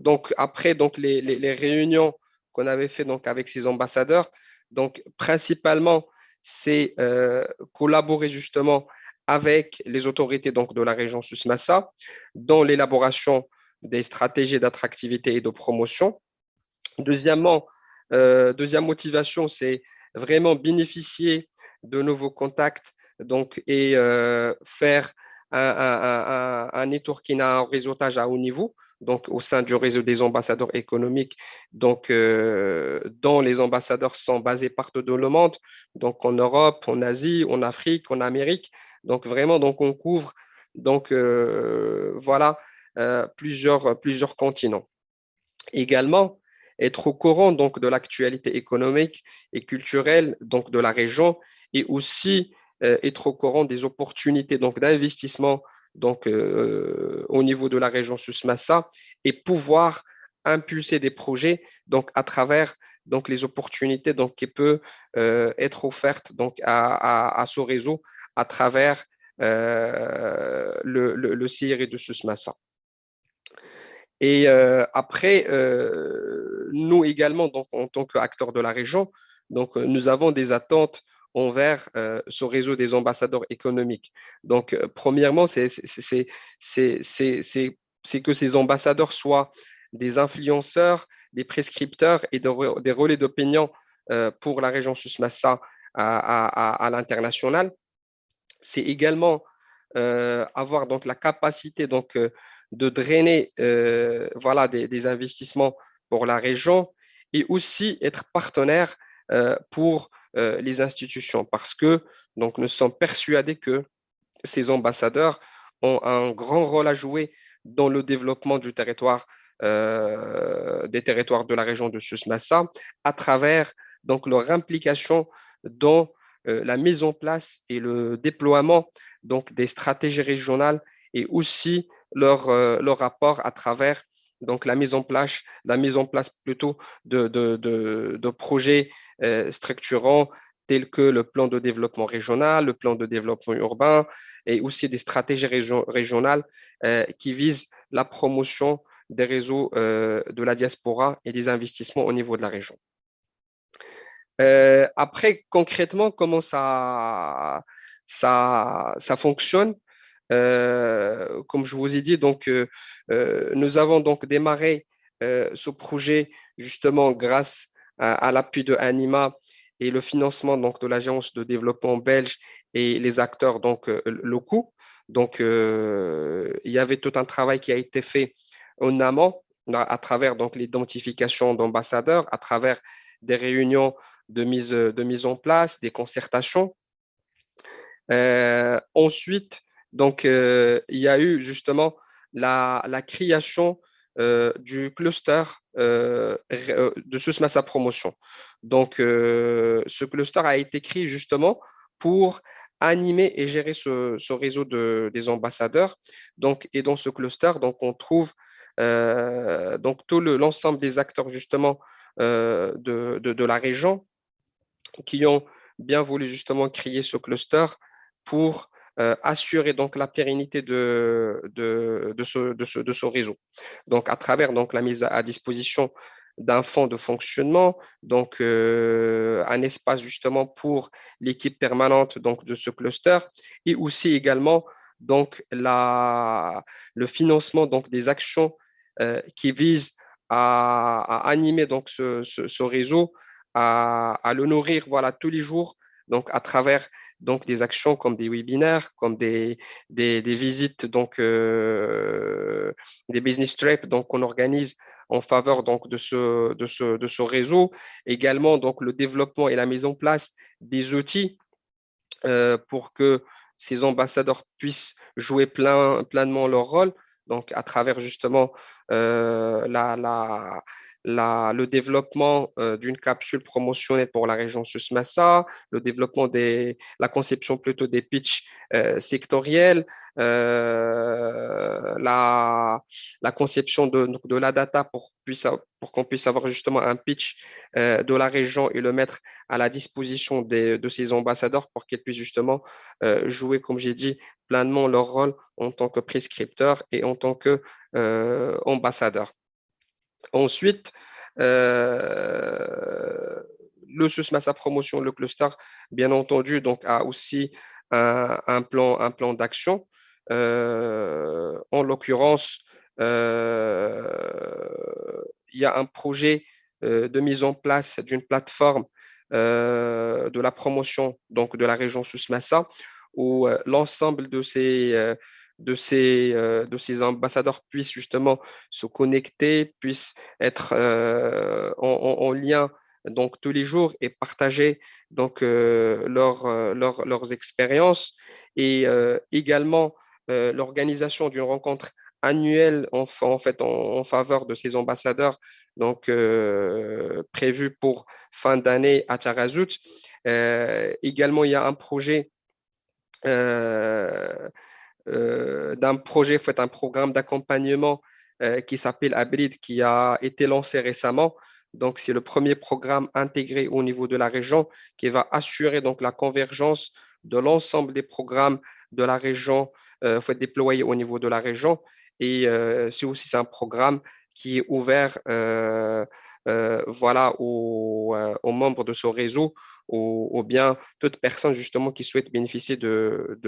Donc après donc les réunions qu'on avait fait donc avec ces ambassadeurs, donc principalement c'est collaborer justement avec les autorités donc de la région Souss-Massa dans l'élaboration des stratégies d'attractivité et de promotion. Deuxièmement, deuxième motivation, c'est vraiment bénéficier de nouveaux contacts donc, et faire un networking, un réseautage à haut niveau, donc au sein du réseau des ambassadeurs économiques, donc, dont les ambassadeurs sont basés partout dans le monde, donc en Europe, en Asie, en Afrique, en Amérique. Donc vraiment, donc, on couvre donc, voilà, plusieurs continents. Également, être au courant donc, de l'actualité économique et culturelle donc, de la région et aussi être au courant des opportunités donc, d'investissement donc, au niveau de la région Souss-Massa et pouvoir impulser des projets donc, à travers donc, les opportunités donc, qui peuvent être offertes donc, à ce réseau à travers le CIRI de Souss-Massa. Et après, nous également, donc, en tant qu'acteurs de la région, donc, nous avons des attentes envers ce réseau des ambassadeurs économiques. Donc, premièrement, c'est que ces ambassadeurs soient des influenceurs, des prescripteurs et des relais d'opinion pour la région Souss-Massa à l'international. C'est également avoir donc la capacité donc, de drainer voilà, des investissements pour la région et aussi être partenaire pour les institutions parce que donc, nous sommes persuadés que ces ambassadeurs ont un grand rôle à jouer dans le développement du territoire, des territoires de la région de Souss-Massa à travers donc, leur implication dans la mise en place et le déploiement donc, des stratégies régionales et aussi leur rapport à travers donc la mise en place plutôt de projets structurants tels que le plan de développement régional, le plan de développement urbain et aussi des stratégies régionales qui visent la promotion des réseaux de la diaspora et des investissements au niveau de la région. Après, concrètement, comment ça fonctionne? Comme je vous ai dit, donc, nous avons donc démarré ce projet justement grâce à l'appui de Anima et le financement donc, de l'Agence de développement belge et les acteurs donc, locaux. Donc, il y avait tout un travail qui a été fait en amont à travers donc, l'identification d'ambassadeurs, à travers des réunions de mise en place, des concertations. Ensuite, donc, il y a eu justement la création du cluster de Susmassa Promotion. Donc, ce cluster a été créé justement pour animer et gérer ce réseau des ambassadeurs. Donc, et dans ce cluster, donc, on trouve donc tout l'ensemble des acteurs justement de la région qui ont bien voulu justement créer ce cluster pour assurer donc la pérennité de ce réseau. Donc, à travers donc, la mise à disposition d'un fonds de fonctionnement, donc un espace justement pour l'équipe permanente donc, de ce cluster et aussi également donc, le financement donc, des actions qui visent à animer donc, ce réseau, à le nourrir voilà, tous les jours donc, à travers donc des actions comme des webinaires, comme des visites, donc des business trips donc qu'on organise en faveur donc de ce réseau. Également donc le développement et la mise en place des outils pour que ces ambassadeurs puissent jouer pleinement leur rôle. Donc à travers justement le développement d'une capsule promotionnelle pour la région Susmassa, le développement la conception plutôt des pitchs sectoriels, la conception de la data pour qu'on puisse avoir justement un pitch de la région et le mettre à la disposition de ces ambassadeurs pour qu'ils puissent justement jouer, comme j'ai dit, pleinement leur rôle en tant que prescripteurs et en tant qu'ambassadeurs. Ensuite, le SUSMASA Promotion, le cluster, bien entendu, donc, a aussi un plan d'action. En l'occurrence, il y a un projet de mise en place d'une plateforme de la promotion donc, de la région SUSMASA où l'ensemble de ces ambassadeurs puissent justement se connecter, puissent être en lien donc tous les jours et partager donc leurs expériences et également l'organisation d'une rencontre annuelle en faveur de ces ambassadeurs donc prévue pour fin d'année à Tarazout. Également, il y a un projet d'un projet, fait un programme d'accompagnement qui s'appelle Abrid, qui a été lancé récemment. Donc, c'est le premier programme intégré au niveau de la région qui va assurer donc la convergence de l'ensemble des programmes de la région déployés au niveau de la région. Et c'est un programme qui est ouvert voilà, aux membres de ce réseau ou bien toute personne justement qui souhaite bénéficier de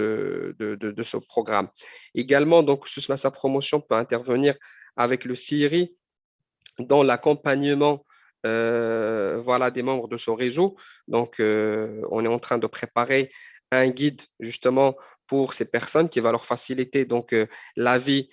ce programme. Également, donc, Susmassa Promotion peut intervenir avec le CIRI dans l'accompagnement voilà, des membres de ce réseau. Donc, on est en train de préparer un guide justement pour ces personnes qui va leur faciliter donc la vie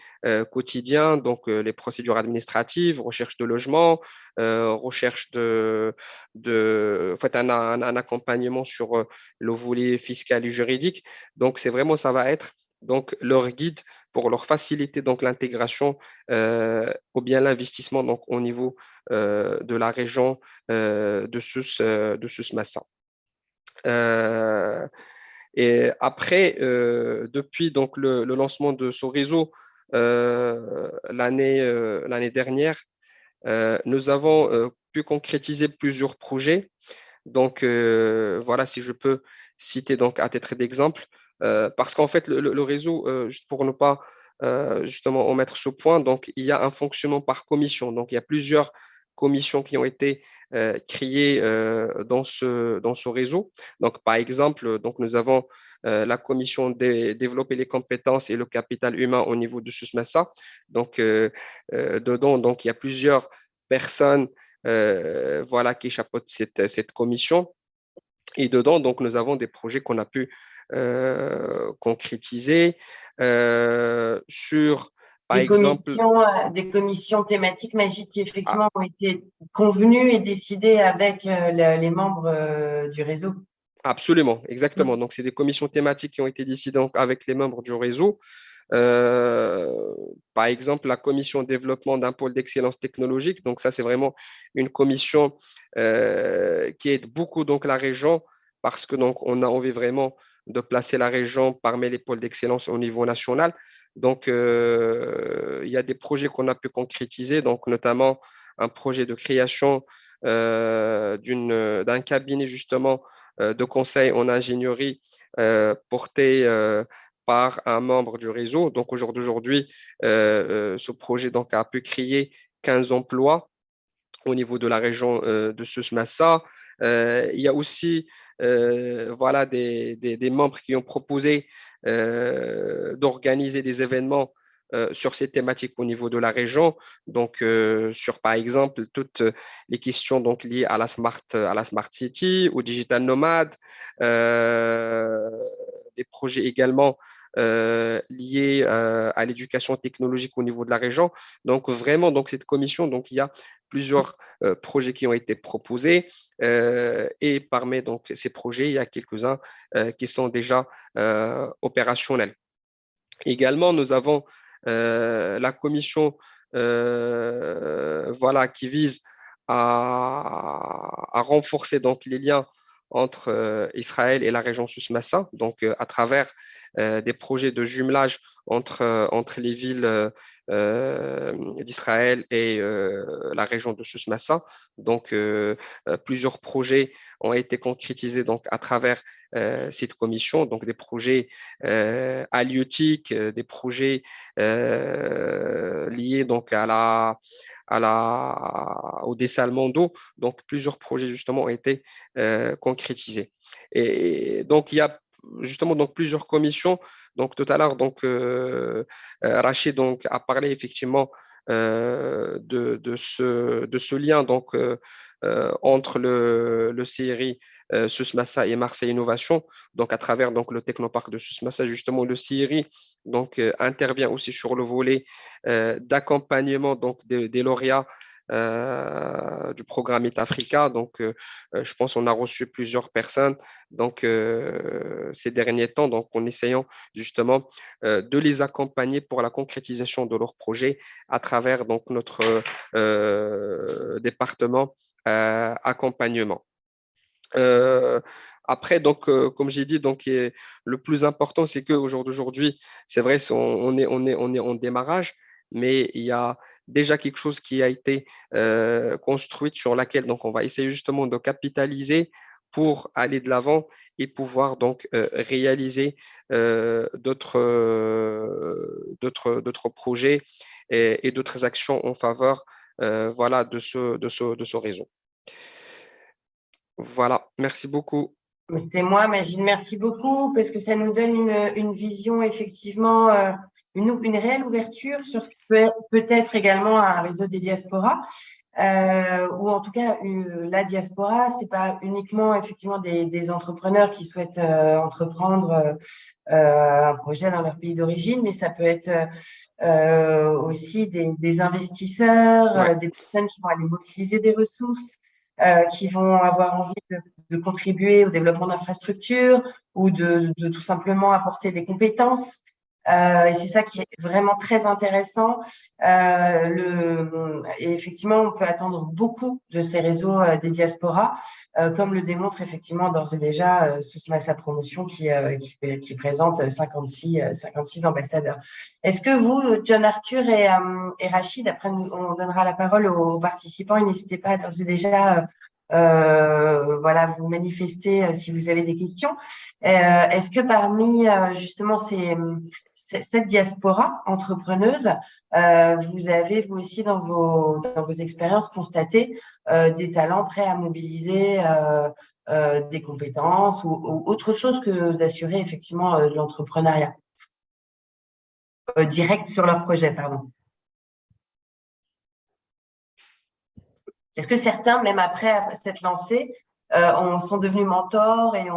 quotidienne, donc les procédures administratives, recherche de logement, recherche en fait un accompagnement sur le volet fiscal et juridique. Donc c'est vraiment ça va être donc leur guide pour leur faciliter donc l'intégration ou bien l'investissement donc au niveau de la région de Susmassa. Et après, depuis donc le lancement de ce réseau l'année dernière, nous avons pu concrétiser plusieurs projets. Donc, voilà, si je peux citer donc à titre d'exemple, parce qu'en fait, le réseau, juste pour ne pas justement omettre ce point, donc il y a un fonctionnement par commission. Donc, il y a plusieurs commissions qui ont été créées dans ce réseau. Donc, par exemple, donc, nous avons la commission développer les compétences et le capital humain au niveau de SUSMESA. Donc, dedans, donc, il y a plusieurs personnes voilà, qui chapeautent cette commission. Et dedans, donc, nous avons des projets qu'on a pu concrétiser sur, par exemple, Des commissions thématiques magiques qui ah, effectivement ont été convenues et décidées avec les membres du réseau. absolument, exactement. Donc, c'est des commissions thématiques qui ont été décidées donc, avec les membres du réseau. Par exemple, la commission développement d'un pôle d'excellence technologique. Donc, ça, c'est vraiment une commission qui aide beaucoup donc, la région parce que donc, on a envie vraiment de placer la région parmi les pôles d'excellence au niveau national. Donc, il y a des projets qu'on a pu concrétiser, donc notamment un projet de création d'un cabinet justement de conseil en ingénierie porté par un membre du réseau. Donc, aujourd'hui, ce projet donc, a pu créer 15 emplois au niveau de la région de Souss-Massa. Il y a aussi voilà, des membres qui ont proposé d'organiser des événements sur ces thématiques au niveau de la région. Donc, sur par exemple toutes les questions donc, liées à à la smart city, au digital nomade, des projets également liés à l'éducation technologique au niveau de la région. Donc, vraiment, donc, cette commission, donc, il y a plusieurs projets qui ont été proposés et parmi donc, ces projets, il y a quelques-uns qui sont déjà opérationnels. Également, nous avons la commission voilà, qui vise à renforcer donc, les liens entre Israël et la région Souss-Massa, donc à travers des projets de jumelage entre les villes d'Israël et la région de Souss-Massa. Donc, plusieurs projets ont été concrétisés donc, à travers cette commission, donc des projets halieutiques, des projets liés donc au dessalement d'eau. Donc, plusieurs projets justement ont été concrétisés. Et donc, il y a justement donc plusieurs commissions. Donc, tout à l'heure, donc Rachid donc a parlé effectivement de ce lien donc entre le CRI Susmassa et Marseille Innovation, donc à travers donc, le Technoparc de Susmassa, justement le CIRI donc, intervient aussi sur le volet d'accompagnement donc, des lauréats du programme Eat Africa. Donc, je pense qu'on a reçu plusieurs personnes donc, ces derniers temps, donc, en essayant justement de les accompagner pour la concrétisation de leurs projets à travers donc, notre département accompagnement. Après, donc, comme j'ai dit, donc, le plus important, c'est qu'au jour d'aujourd'hui, c'est vrai, on est en démarrage, mais il y a déjà quelque chose qui a été construit sur laquelle donc, on va essayer justement de capitaliser pour aller de l'avant et pouvoir donc réaliser d'autres projets et d'autres actions en faveur voilà, de ce réseau. Voilà, merci beaucoup. C'est moi, Magine, merci beaucoup parce que ça nous donne une vision effectivement, une réelle ouverture sur ce que peut être également un réseau des diasporas. Ou en tout cas la diaspora, c'est pas uniquement effectivement des entrepreneurs qui souhaitent entreprendre un projet dans leur pays d'origine, mais ça peut être aussi des investisseurs, Ouais. des personnes qui vont aller mobiliser des ressources, qui vont avoir envie de contribuer au développement d'infrastructures ou de tout simplement apporter des compétences Et c'est ça qui est vraiment très intéressant. Et effectivement, on peut attendre beaucoup de ces réseaux des diasporas, comme le démontre effectivement d'ores et déjà Soussmassa Promotion qui présente 56 ambassadeurs. Est-ce que vous, John Arthur et Rachid, après on donnera la parole aux participants, et n'hésitez pas d'ores et déjà voilà, vous manifester si vous avez des questions. Est-ce que parmi justement cette diaspora entrepreneuse, vous avez vous aussi dans vos expériences constaté des talents prêts à mobiliser des compétences ou autre chose que d'assurer effectivement de l'entrepreneuriat direct sur leur projet, pardon. Est-ce que certains, même après s'être lancés, sont devenus mentors et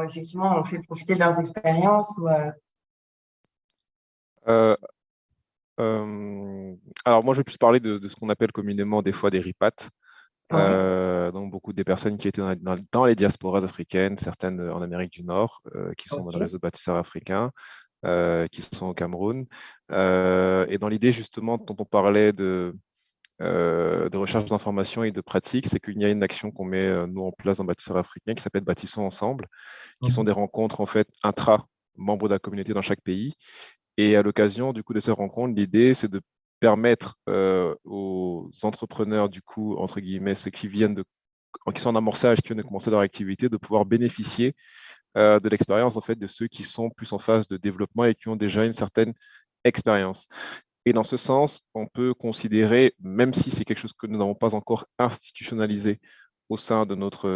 effectivement ont fait profiter de leurs expériences Alors moi, je vais plus parler de ce qu'on appelle communément des fois des ripates. Donc beaucoup des personnes qui étaient dans les diasporas africaines, certaines en Amérique du Nord, qui sont dans le réseau bâtisseur africain, qui sont au Cameroun. Et dans l'idée justement dont on parlait de recherche d'informations et de pratique, c'est qu'il y a une action qu'on met nous en place dans Bâtisseurs africains qui s'appelle Bâtissons ensemble, qui sont des rencontres en fait intra-membres de la communauté dans chaque pays. Et à l'occasion du coup de ces rencontres, l'idée c'est de permettre aux entrepreneurs du coup entre guillemets ceux qui sont en amorçage, qui viennent de commencer leur activité, de pouvoir bénéficier de l'expérience en fait de ceux qui sont plus en phase de développement et qui ont déjà une certaine expérience. Et dans ce sens, on peut considérer, même si c'est quelque chose que nous n'avons pas encore institutionnalisé au sein de notre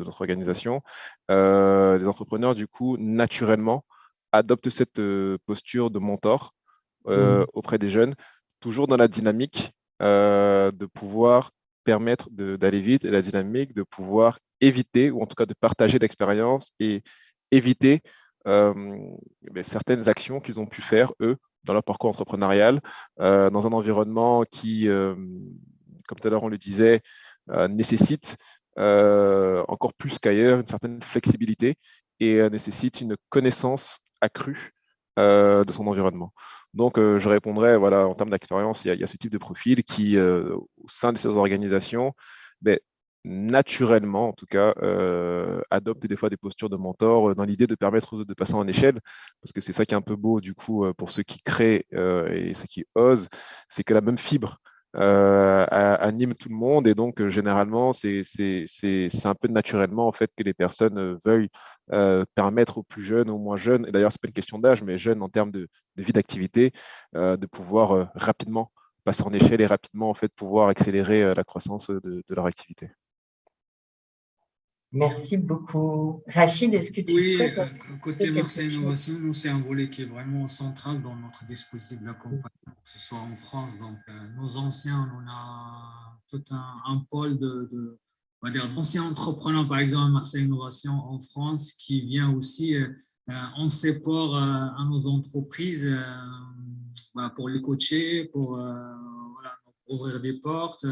organisation, les entrepreneurs, du coup, naturellement, adoptent cette posture de mentor auprès des jeunes, toujours dans la dynamique de pouvoir permettre d'aller vite et la dynamique de pouvoir éviter, ou en tout cas de partager l'expérience et éviter certaines actions qu'ils ont pu faire, eux, dans leur parcours entrepreneurial, dans un environnement qui, comme tout à l'heure on le disait, nécessite encore plus qu'ailleurs une certaine flexibilité et nécessite une connaissance accrue de son environnement. Donc, je répondrais, voilà, en termes d'expérience, il y a ce type de profil qui, au sein de ces organisations, naturellement, en tout cas, adopte des fois des postures de mentor dans l'idée de permettre aux autres de passer en échelle, parce que c'est ça qui est un peu beau, du coup, pour ceux qui créent et ceux qui osent, c'est que la même fibre anime tout le monde, et donc, généralement, c'est un peu naturellement, en fait, que les personnes veuillent permettre aux plus jeunes, aux moins jeunes, et d'ailleurs, c'est pas une question d'âge, mais jeunes en termes de vie d'activité, de pouvoir rapidement passer en échelle et rapidement, en fait, pouvoir accélérer la croissance de leur activité. Merci beaucoup. Rachid, est-ce que tu souhaites… Côté Marseille Innovation, nous, c'est un volet qui est vraiment central dans notre dispositif d'accompagnement, que ce soit en France. Donc, nos anciens, on a tout un pôle on va dire, d'anciens entrepreneurs, par exemple, Marseille Innovation en France, qui vient aussi en support à nos entreprises pour les coacher, pour ouvrir des portes,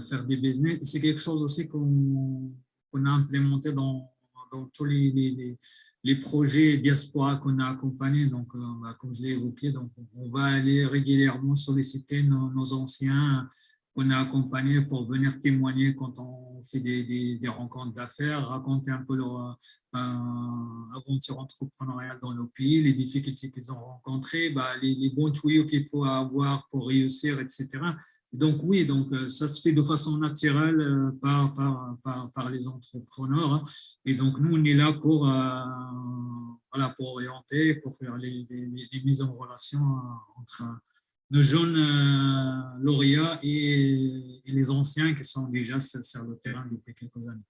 faire des business. C'est quelque chose aussi qu'on a implémenté dans tous les projets diaspora qu'on a accompagnés. Donc, comme je l'ai évoqué, donc, on va aller régulièrement solliciter nos anciens qu'on a accompagnés pour venir témoigner quand on fait des rencontres d'affaires, raconter un peu leur aventure entrepreneuriale dans nos pays, les difficultés qu'ils ont rencontrées, les bons tuyaux qu'il faut avoir pour réussir, etc. Donc oui, donc ça se fait de façon naturelle par les entrepreneurs. Et donc nous, on est là pour orienter, pour faire les mises en relation entre nos jeunes lauréats et les anciens qui sont déjà sur le terrain depuis quelques années.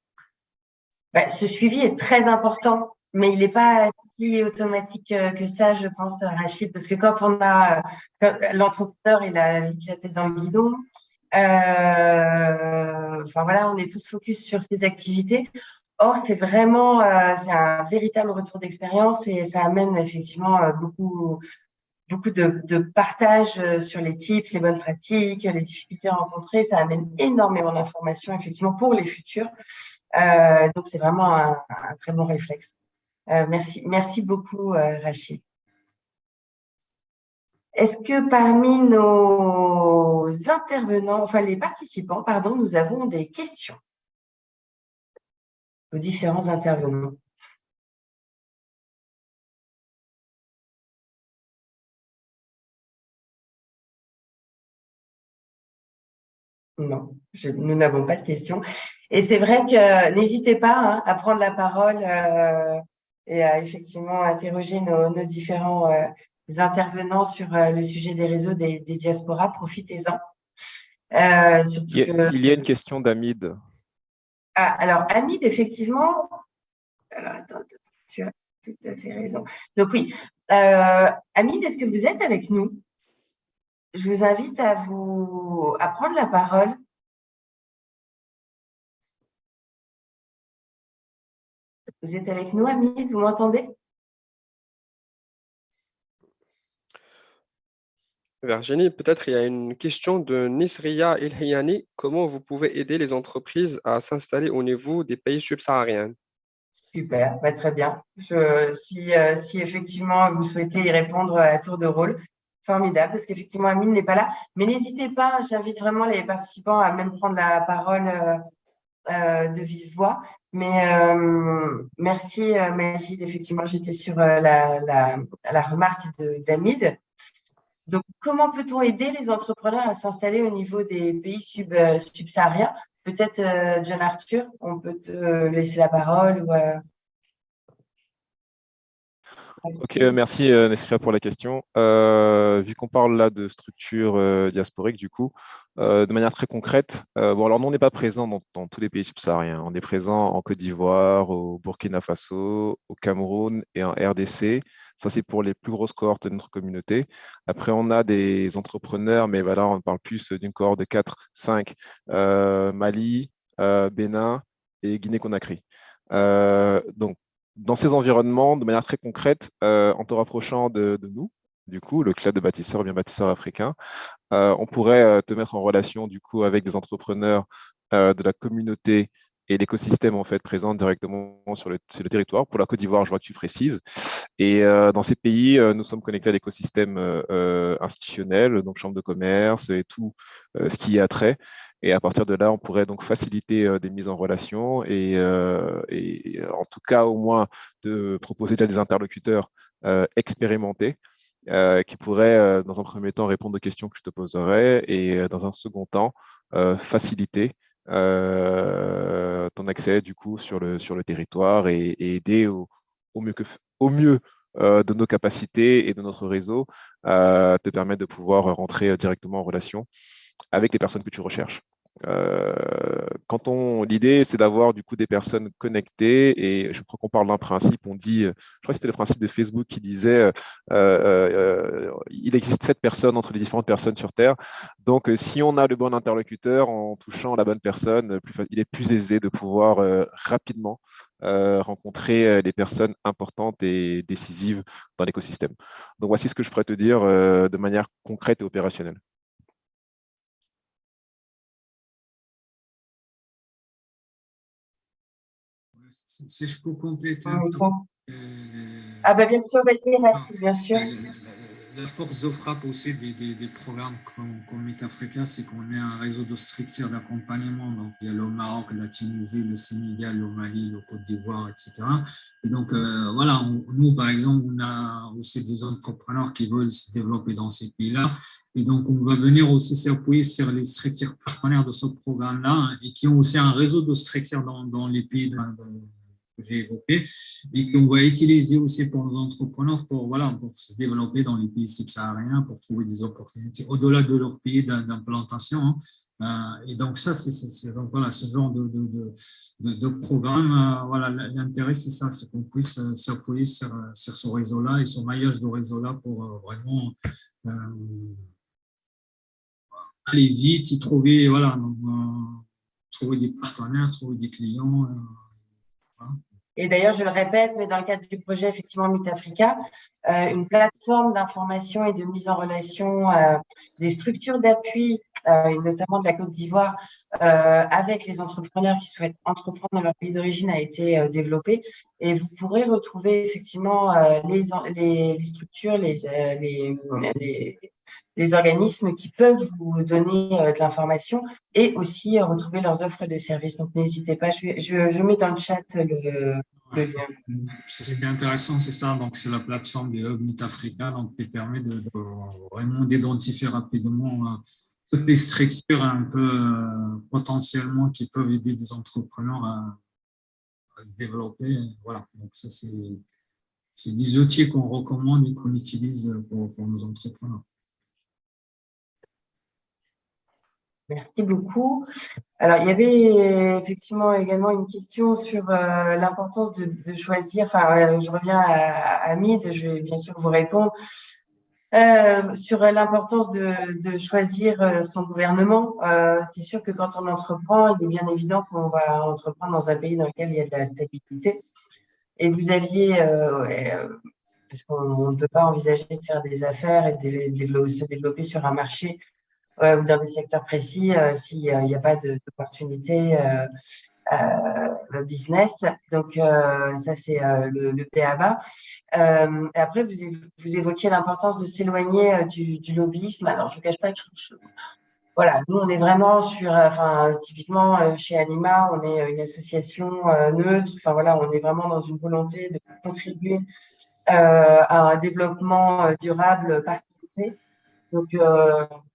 Ce suivi est très important, mais il n'est pas si automatique que ça, je pense, Rachid, parce que quand l'entrepreneur, il a la tête dans le guidon, on est tous focus sur ces activités. Or, c'est vraiment, c'est un véritable retour d'expérience et ça amène effectivement beaucoup de partage sur les tips, les bonnes pratiques, les difficultés rencontrées. Ça amène énormément d'informations, effectivement, pour les futurs. Donc, c'est vraiment un très bon réflexe. Merci beaucoup, Rachid. Est-ce que parmi nos intervenants, enfin les participants, pardon, nous avons des questions aux différents intervenants? Non, nous n'avons pas de questions. Et c'est vrai que n'hésitez pas hein, à prendre la parole et à effectivement interroger nos différents intervenants sur le sujet des réseaux des diasporas. Profitez-en. Surtout que... Il y a une question d'Hamid. Ah, alors, Hamid, effectivement. Alors, attends, tu as tout à fait raison. Donc, oui. Hamid, est-ce que vous êtes avec nous? Je vous invite à prendre la parole. Vous êtes avec nous, Hamid? Vous m'entendez? Virginie, peut-être il y a une question de Nisria Ilhiani. Comment vous pouvez aider les entreprises à s'installer au niveau des pays subsahariens? Super, bah, très bien. Si effectivement vous souhaitez y répondre à tour de rôle, formidable, parce qu'effectivement Amine n'est pas là. Mais n'hésitez pas, j'invite vraiment les participants à même prendre la parole de vive voix. Mais merci Magid, effectivement j'étais sur la remarque d'Hamid. Donc, comment peut-on aider les entrepreneurs à s'installer au niveau des pays subsahariens? Peut-être, John Arthur, on peut te laisser la parole. Ok, merci Nesria pour la question. Vu qu'on parle là de structures diasporiques, du coup, de manière très concrète, bon, alors nous, on n'est pas présent dans tous les pays subsahariens. On est présent en Côte d'Ivoire, au Burkina Faso, au Cameroun et en RDC. Ça, c'est pour les plus grosses cohortes de notre communauté. Après, on a des entrepreneurs, mais voilà, on parle plus d'une cohorte de 4, 5, Mali, Bénin et Guinée-Conakry. Donc, dans ces environnements, de manière très concrète, en te rapprochant de nous, du coup, le club de bâtisseurs, bien bâtisseurs africains, on pourrait te mettre en relation du coup avec des entrepreneurs de la communauté et l'écosystème en fait présent directement sur le territoire. Pour la Côte d'Ivoire, je vois que tu précises. Et dans ces pays, nous sommes connectés à l'écosystème institutionnel, donc chambre de commerce et tout ce qui y a trait. Et à partir de là, on pourrait donc faciliter des mises en relation et en tout cas au moins de proposer déjà des interlocuteurs expérimentés qui pourraient dans un premier temps répondre aux questions que je te poserai et dans un second temps faciliter ton accès du coup sur le territoire et aider au mieux de nos capacités et de notre réseau te permettre de pouvoir rentrer directement en relation avec les personnes que tu recherches. L'idée, c'est d'avoir du coup des personnes connectées et je crois qu'on parle d'un principe, on dit, je crois que c'était le principe de Facebook qui disait il existe 7 personnes entre les différentes personnes sur Terre. Donc, si on a le bon interlocuteur en touchant la bonne personne, il est plus aisé de pouvoir rapidement rencontrer des personnes importantes et décisives dans l'écosystème. Donc, voici ce que je pourrais te dire de manière concrète et opérationnelle. Si je peux compléter un peu. Ah ben bien sûr, bien sûr. La force de frappe aussi des programmes comme MidAfrica, c'est qu'on est un réseau de structures d'accompagnement. Donc, il y a le Maroc, la Tunisie, le Sénégal, le Mali, le Côte d'Ivoire, etc. Et donc, voilà, nous, par exemple, on a aussi des entrepreneurs qui veulent se développer dans ces pays-là. Et donc, on va venir aussi s'appuyer sur les structures partenaires de ce programme-là et qui ont aussi un réseau de structures dans les pays que j'ai évoqué et qu'on va utiliser aussi pour nos entrepreneurs pour se développer dans les pays subsahariens, pour trouver des opportunités au-delà de leur pays d'implantation. Et donc, ça, donc, voilà, ce genre de programme. Voilà, l'intérêt, c'est ça, c'est qu'on puisse s'appuyer sur ce réseau-là et ce maillage de réseau-là pour vraiment aller vite y trouver, trouver des partenaires, trouver des clients. Voilà. Et d'ailleurs, je le répète, mais dans le cadre du projet effectivement MidAfrica, une plateforme d'information et de mise en relation des structures d'appui et notamment de la Côte d'Ivoire, avec les entrepreneurs qui souhaitent entreprendre dans leur pays d'origine a été développé. Et vous pourrez retrouver effectivement les structures, les organismes qui peuvent vous donner de l'information et aussi retrouver leurs offres de services. Donc, n'hésitez pas. Je mets dans le chat le lien. Ce qui est intéressant, c'est ça. Donc, c'est la plateforme des Hub Meet Africa, donc, qui permet vraiment d'identifier rapidement toutes les structures un peu potentiellement qui peuvent aider des entrepreneurs à se développer. Voilà. Donc, ça, c'est des outils qu'on recommande et qu'on utilise pour nos entrepreneurs. Merci beaucoup. Alors, il y avait effectivement également une question sur l'importance de choisir. Enfin, je reviens à Hamid, je vais bien sûr vous répondre. Sur l'importance de choisir son gouvernement. C'est sûr que quand on entreprend, il est bien évident qu'on va entreprendre dans un pays dans lequel il y a de la stabilité. Et vous aviez, parce qu'on ne peut pas envisager de faire des affaires et de se développer sur un marché ou dans des secteurs précis s'il n'y a pas d'opportunité business. Donc, ça, c'est le B.A.-ba. Après, vous évoquiez l'importance de s'éloigner du lobbyisme. Alors, je ne vous cache pas que voilà, nous, on est vraiment sur, typiquement chez Anima, on est une association neutre. Enfin, voilà, on est vraiment dans une volonté de contribuer à un développement durable partagé. Donc,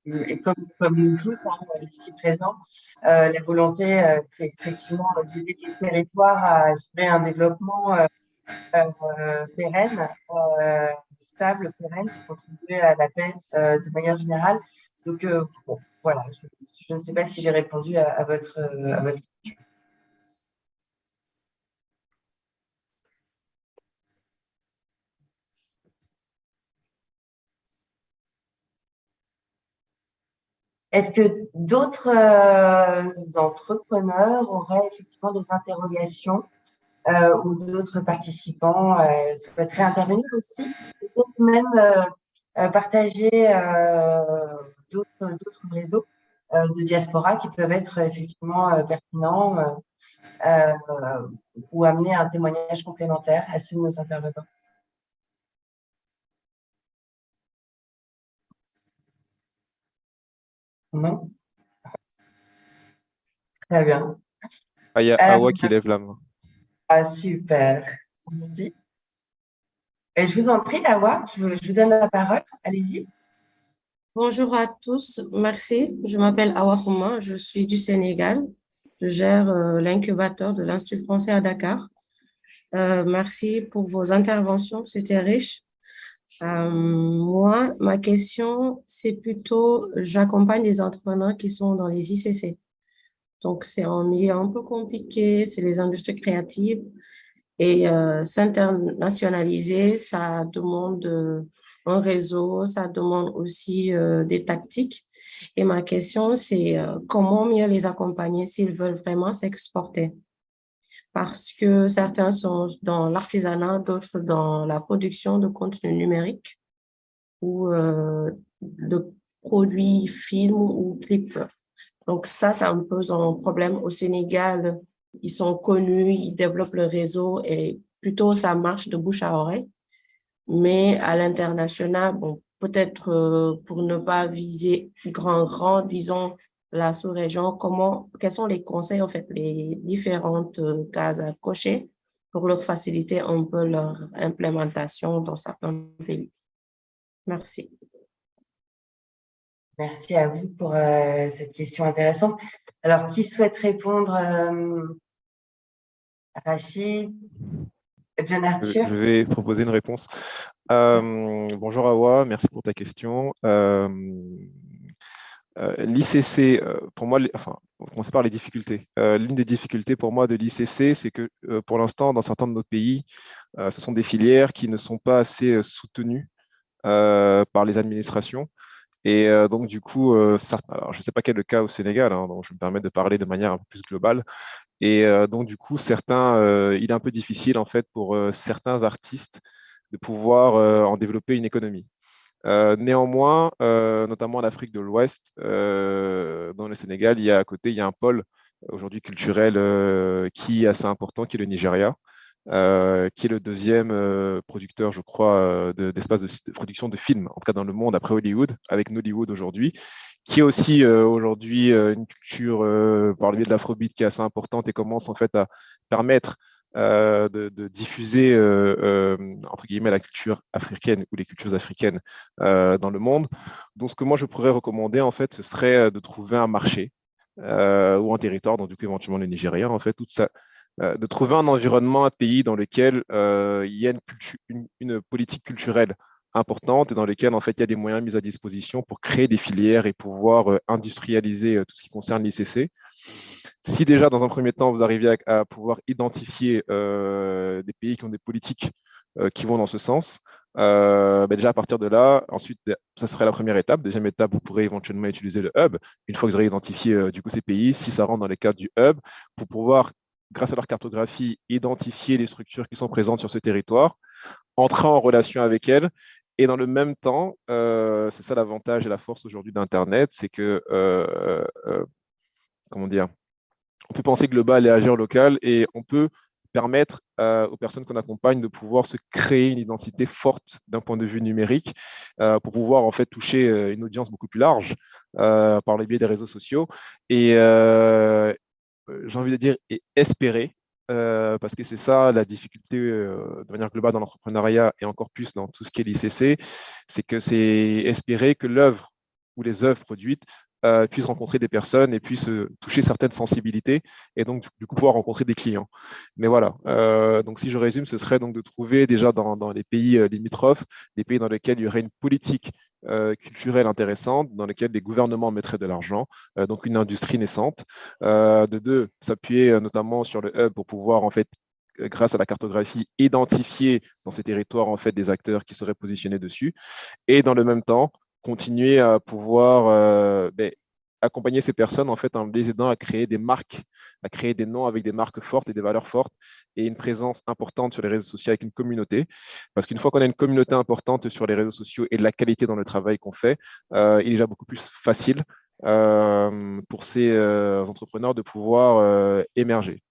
et comme nous tous, ici présents, la volonté, c'est effectivement d'aider les territoires à assurer un développement pérenne, stable, pérenne, pour contribuer à la paix de manière générale. Donc, bon, voilà, je ne sais pas si j'ai répondu à votre question. Est-ce que d'autres entrepreneurs auraient effectivement des interrogations ou d'autres participants souhaiteraient intervenir aussi, peut-être même partager d'autres réseaux de diaspora qui peuvent être effectivement pertinents ou amener un témoignage complémentaire à ceux de nos intervenants. Non? Très bien. Ah, il y a Awa qui lève la main. Ah, super. Merci. Et je vous en prie, Awa, je vous donne la parole. Allez-y. Bonjour à tous, merci. Je m'appelle Awa Fouma, je suis du Sénégal. Je gère l'incubateur de l'Institut français à Dakar. Merci pour vos interventions, c'était riche. Moi, ma question, c'est plutôt, j'accompagne des entrepreneurs qui sont dans les ICC. Donc, c'est un milieu un peu compliqué, c'est les industries créatives. Et s'internationaliser, ça demande un réseau, ça demande aussi des tactiques. Et ma question, c'est comment mieux les accompagner s'ils veulent vraiment s'exporter? Parce que certains sont dans l'artisanat, d'autres dans la production de contenu numérique ou de produits, films ou clips. Donc ça me pose un problème. Au Sénégal, ils sont connus, ils développent le réseau et plutôt ça marche de bouche à oreille. Mais à l'international, bon, peut-être pour ne pas viser grand, disons la sous-région, quels sont les conseils, en fait, les différentes cases à cocher pour leur faciliter un peu leur implémentation dans certains pays? Merci. Merci à vous pour cette question intéressante. Alors, qui souhaite répondre? Rachid, John Arthur? Je vais proposer une réponse. Bonjour Awa, merci pour ta question. L'ICC, pour moi, on va commencer par les difficultés. L'une des difficultés pour moi de l'ICC, c'est que pour l'instant, dans certains de nos pays, ce sont des filières qui ne sont pas assez soutenues par les administrations. Et donc, du coup, alors, je ne sais pas quel est le cas au Sénégal, hein, donc je me permets de parler de manière un peu plus globale. Et donc, du coup, il est un peu difficile, en fait, pour certains artistes de pouvoir en développer une économie. Néanmoins, notamment en Afrique de l'Ouest, dans le Sénégal, à côté, il y a un pôle aujourd'hui culturel qui est assez important, qui est le Nigeria, qui est le deuxième producteur, je crois, d'espace de production de films, en tout cas dans le monde, après Hollywood, avec Nollywood aujourd'hui, qui est aussi aujourd'hui une culture par le biais de l'afrobeat qui est assez importante et commence en fait à permettre de diffuser entre guillemets la culture africaine ou les cultures africaines dans le monde. Donc, ce que moi je pourrais recommander en fait, ce serait de trouver un marché ou un territoire, donc du coup éventuellement le Nigeria, en fait, de trouver un environnement, un pays dans lequel il y a une politique culturelle importante et dans lequel en fait il y a des moyens mis à disposition pour créer des filières et pouvoir industrialiser tout ce qui concerne l'ICC. Si déjà dans un premier temps vous arrivez à pouvoir identifier des pays qui ont des politiques qui vont dans ce sens, déjà à partir de là, ensuite, ça serait la première étape. Deuxième étape, vous pourrez éventuellement utiliser le hub. Une fois que vous aurez identifié du coup ces pays, si ça rentre dans les cadres du hub, pour pouvoir, grâce à leur cartographie, identifier les structures qui sont présentes sur ce territoire, entrer en relation avec elles. Et dans le même temps, c'est ça l'avantage et la force aujourd'hui d'Internet, c'est que, comment dire, on peut penser global et agir local et on peut permettre aux personnes qu'on accompagne de pouvoir se créer une identité forte d'un point de vue numérique pour pouvoir en fait toucher une audience beaucoup plus large par le biais des réseaux sociaux et j'ai envie de dire et espérer parce que c'est ça la difficulté de manière globale dans l'entrepreneuriat et encore plus dans tout ce qui est l'ICC, c'est que c'est espérer que l'œuvre ou les œuvres produites puissent rencontrer des personnes et puissent toucher certaines sensibilités et donc du coup pouvoir rencontrer des clients. Mais voilà, donc si je résume, ce serait donc de trouver déjà dans les pays limitrophes, des pays dans lesquels il y aurait une politique culturelle intéressante, dans lesquels les gouvernements mettraient de l'argent, donc une industrie naissante. De deux, s'appuyer notamment sur le hub pour pouvoir en fait grâce à la cartographie, identifier dans ces territoires en fait des acteurs qui seraient positionnés dessus et dans le même temps continuer à pouvoir accompagner ces personnes en fait en les aidant à créer des marques, à créer des noms avec des marques fortes et des valeurs fortes et une présence importante sur les réseaux sociaux avec une communauté. Parce qu'une fois qu'on a une communauté importante sur les réseaux sociaux et de la qualité dans le travail qu'on fait, il est déjà beaucoup plus facile pour ces entrepreneurs de pouvoir émerger.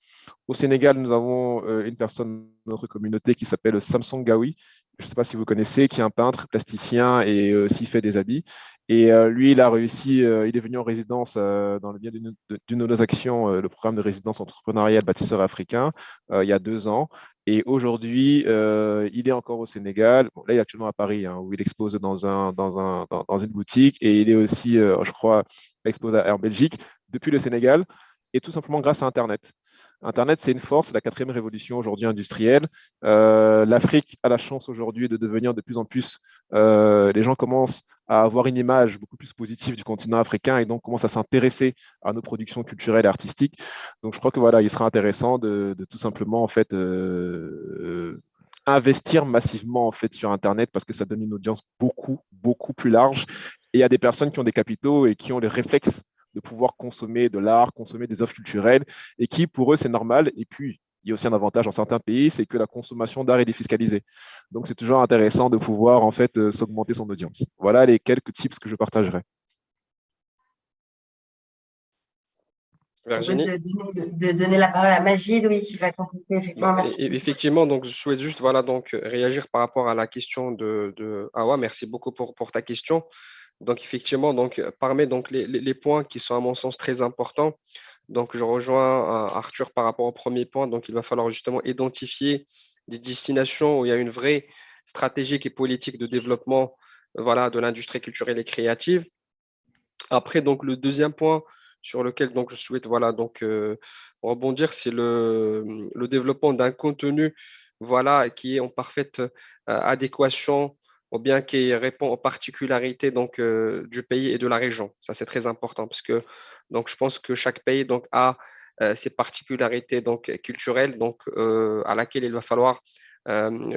Au Sénégal, nous avons une personne de notre communauté qui s'appelle Samson Gawi. Je ne sais pas si vous connaissez, qui est un peintre, plasticien et aussi fait des habits. Et lui, il a réussi, il est venu en résidence dans le biais d'une de nos actions, le programme de résidence entrepreneuriale bâtisseur africain, il y a 2 ans. Et aujourd'hui, il est encore au Sénégal. Bon, là, il est actuellement à Paris, hein, où il expose dans une boutique. Et il est aussi, je crois, exposé en Belgique depuis le Sénégal. Et tout simplement grâce à Internet. Internet, c'est une force, c'est la 4e révolution aujourd'hui industrielle. L'Afrique a la chance aujourd'hui de devenir de plus en plus, les gens commencent à avoir une image beaucoup plus positive du continent africain et donc commencent à s'intéresser à nos productions culturelles et artistiques. Donc je crois que voilà, il sera intéressant de tout simplement en fait investir massivement en fait sur Internet parce que ça donne une audience beaucoup plus large. Et il y a des personnes qui ont des capitaux et qui ont les réflexes de pouvoir consommer de l'art, consommer des œuvres culturelles, et qui, pour eux, c'est normal. Et puis, il y a aussi un avantage dans certains pays, c'est que la consommation d'art est défiscalisée. Donc, c'est toujours intéressant de pouvoir, en fait, s'augmenter son audience. Voilà les quelques tips que je partagerai. Virginie. De donner la parole à Magid, oui, qui va compléter, effectivement. Merci. Effectivement, donc je souhaite juste voilà, donc, réagir par rapport à la question de Awa. Merci beaucoup pour ta question. Donc, effectivement, donc, parmi donc, les points qui sont à mon sens très importants, donc je rejoins Arthur par rapport au premier point. Donc, il va falloir justement identifier des destinations où il y a une vraie stratégie et politique de développement voilà, de l'industrie culturelle et créative. Après, donc, le deuxième point sur lequel donc, je souhaite voilà, donc, rebondir, c'est le développement d'un contenu voilà, qui est en parfaite adéquation ou bien qui répond aux particularités donc, du pays et de la région. Ça, c'est très important parce que donc, je pense que chaque pays donc, a ses particularités donc, culturelles donc, à laquelle il va falloir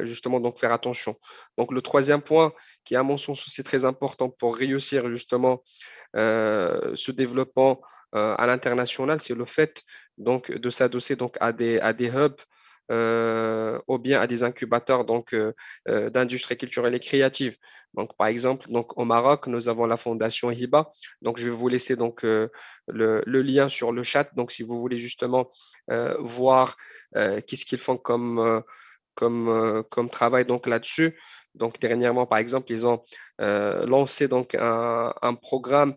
justement donc, faire attention. Donc, le troisième point qui, à mon sens, aussi très important pour réussir justement ce développement à l'international, c'est le fait donc, de s'adosser donc, à des hubs ou bien à des incubateurs d'industrie culturelle et créative. Donc, par exemple, donc, au Maroc, nous avons la fondation Hiba. Donc, je vais vous laisser le lien sur le chat. Donc, si vous voulez justement voir qu'est-ce qu'ils font comme travail donc là-dessus. Donc, dernièrement, par exemple, ils ont lancé donc un programme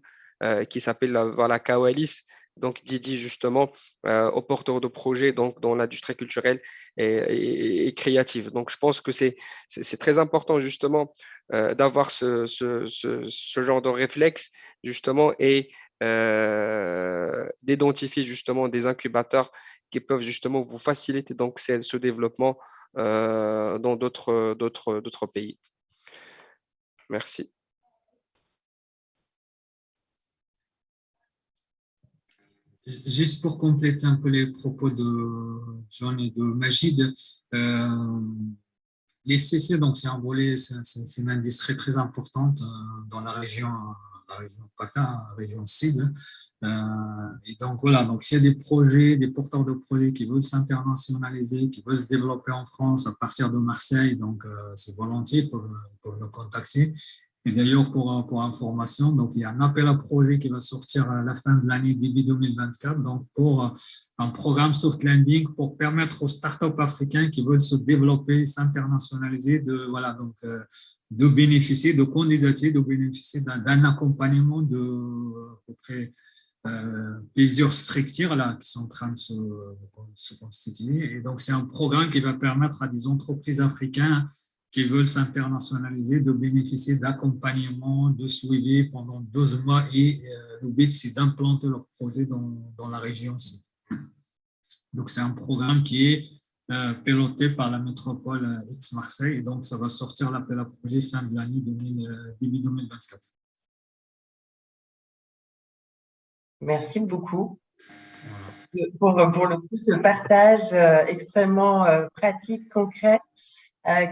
qui s'appelle voilà, Kawalis, donc dédié justement aux porteurs de projets donc, dans l'industrie culturelle et créative. Donc, je pense que c'est très important justement d'avoir ce genre de réflexe justement et d'identifier justement des incubateurs qui peuvent justement vous faciliter donc ce développement dans d'autres pays. Merci. Juste pour compléter un peu les propos de John et de Majid, les CC, donc c'est un volet, c'est une industrie très importante dans la région PACA, la région Sud. Et donc voilà, donc s'il y a des projets, des porteurs de projets qui veulent s'internationaliser, qui veulent se développer en France à partir de Marseille, donc c'est volontiers pour nous contacter. Et d'ailleurs, pour information, donc il y a un appel à projet qui va sortir à la fin de l'année, début 2024, donc pour un programme soft landing pour permettre aux startups africains qui veulent se développer, s'internationaliser, de bénéficier, de candidater, de bénéficier d'un accompagnement auprès plusieurs structures là, qui sont en train de se constituer. Et donc, c'est un programme qui va permettre à des entreprises africaines qui veulent s'internationaliser de bénéficier d'accompagnement, de suivi pendant 12 mois. Et le but, c'est d'implanter leur projet dans la région sud. Donc, c'est un programme qui est piloté par la métropole Aix-Marseille. Et donc, ça va sortir l'appel à projet fin de l'année début 2024. Merci beaucoup pour le coup, ce partage extrêmement pratique, concret,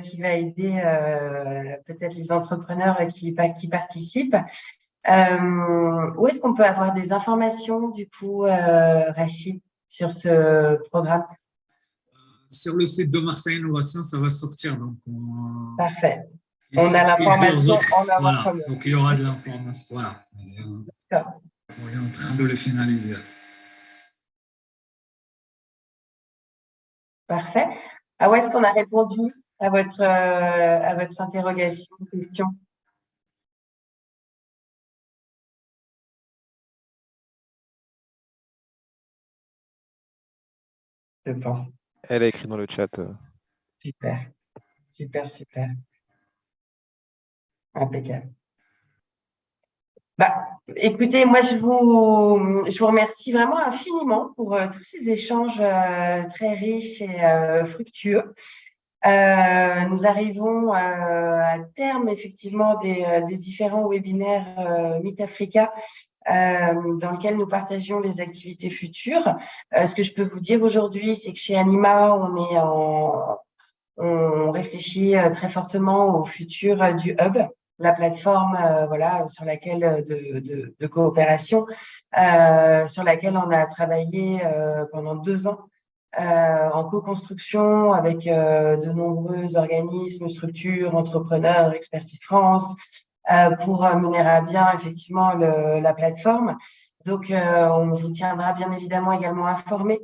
qui va aider peut-être les entrepreneurs qui participent. Où est-ce qu'on peut avoir des informations, du coup, Rachid, sur ce programme? Sur le site de Marseille Innovation, ça va sortir. Donc Parfait. On a l'information en avant. Voilà. Donc, il y aura de l'information. Voilà. On est en train de le finaliser. Parfait. Où est-ce qu'on a répondu à votre interrogation, question? Je pense. Elle a écrit dans le chat. Super. Impeccable. Écoutez, moi, je vous remercie vraiment infiniment pour tous ces échanges très riches et fructueux. Nous arrivons à terme, effectivement, des différents webinaires Meet Africa dans lesquels nous partagions les activités futures. Ce que je peux vous dire aujourd'hui, c'est que chez Anima, on réfléchit très fortement au futur du hub, la plateforme sur laquelle de coopération sur laquelle on a travaillé pendant 2 ans en co-construction avec de nombreux organismes, structures, entrepreneurs, Expertise France pour mener à bien effectivement la plateforme. Donc on vous tiendra bien évidemment également informés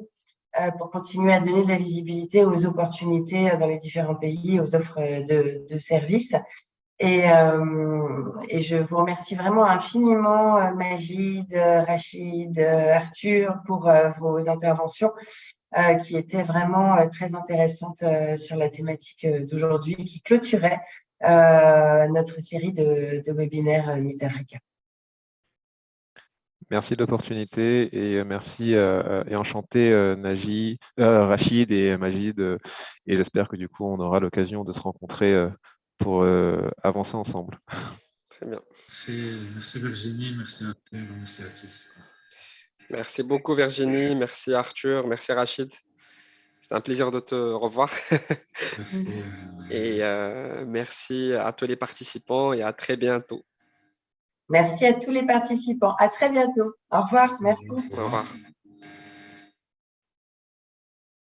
pour continuer à donner de la visibilité aux opportunités dans les différents pays, aux offres de services. Et je vous remercie vraiment infiniment, Majid, Rachid, Arthur, pour vos interventions qui étaient vraiment très intéressantes sur la thématique d'aujourd'hui, qui clôturait notre série de webinaires Meet Africa. Merci de l'opportunité et merci et enchanté Rachid et Majid et j'espère que du coup on aura l'occasion de se rencontrer pour avancer ensemble. Très bien. Merci Virginie, merci à toi, merci à tous. Merci beaucoup Virginie, merci Arthur, merci Rachid. C'est un plaisir de te revoir. Merci. Et merci à tous les participants et à très bientôt. Merci à tous les participants. À très bientôt. Au revoir. Merci. Au revoir.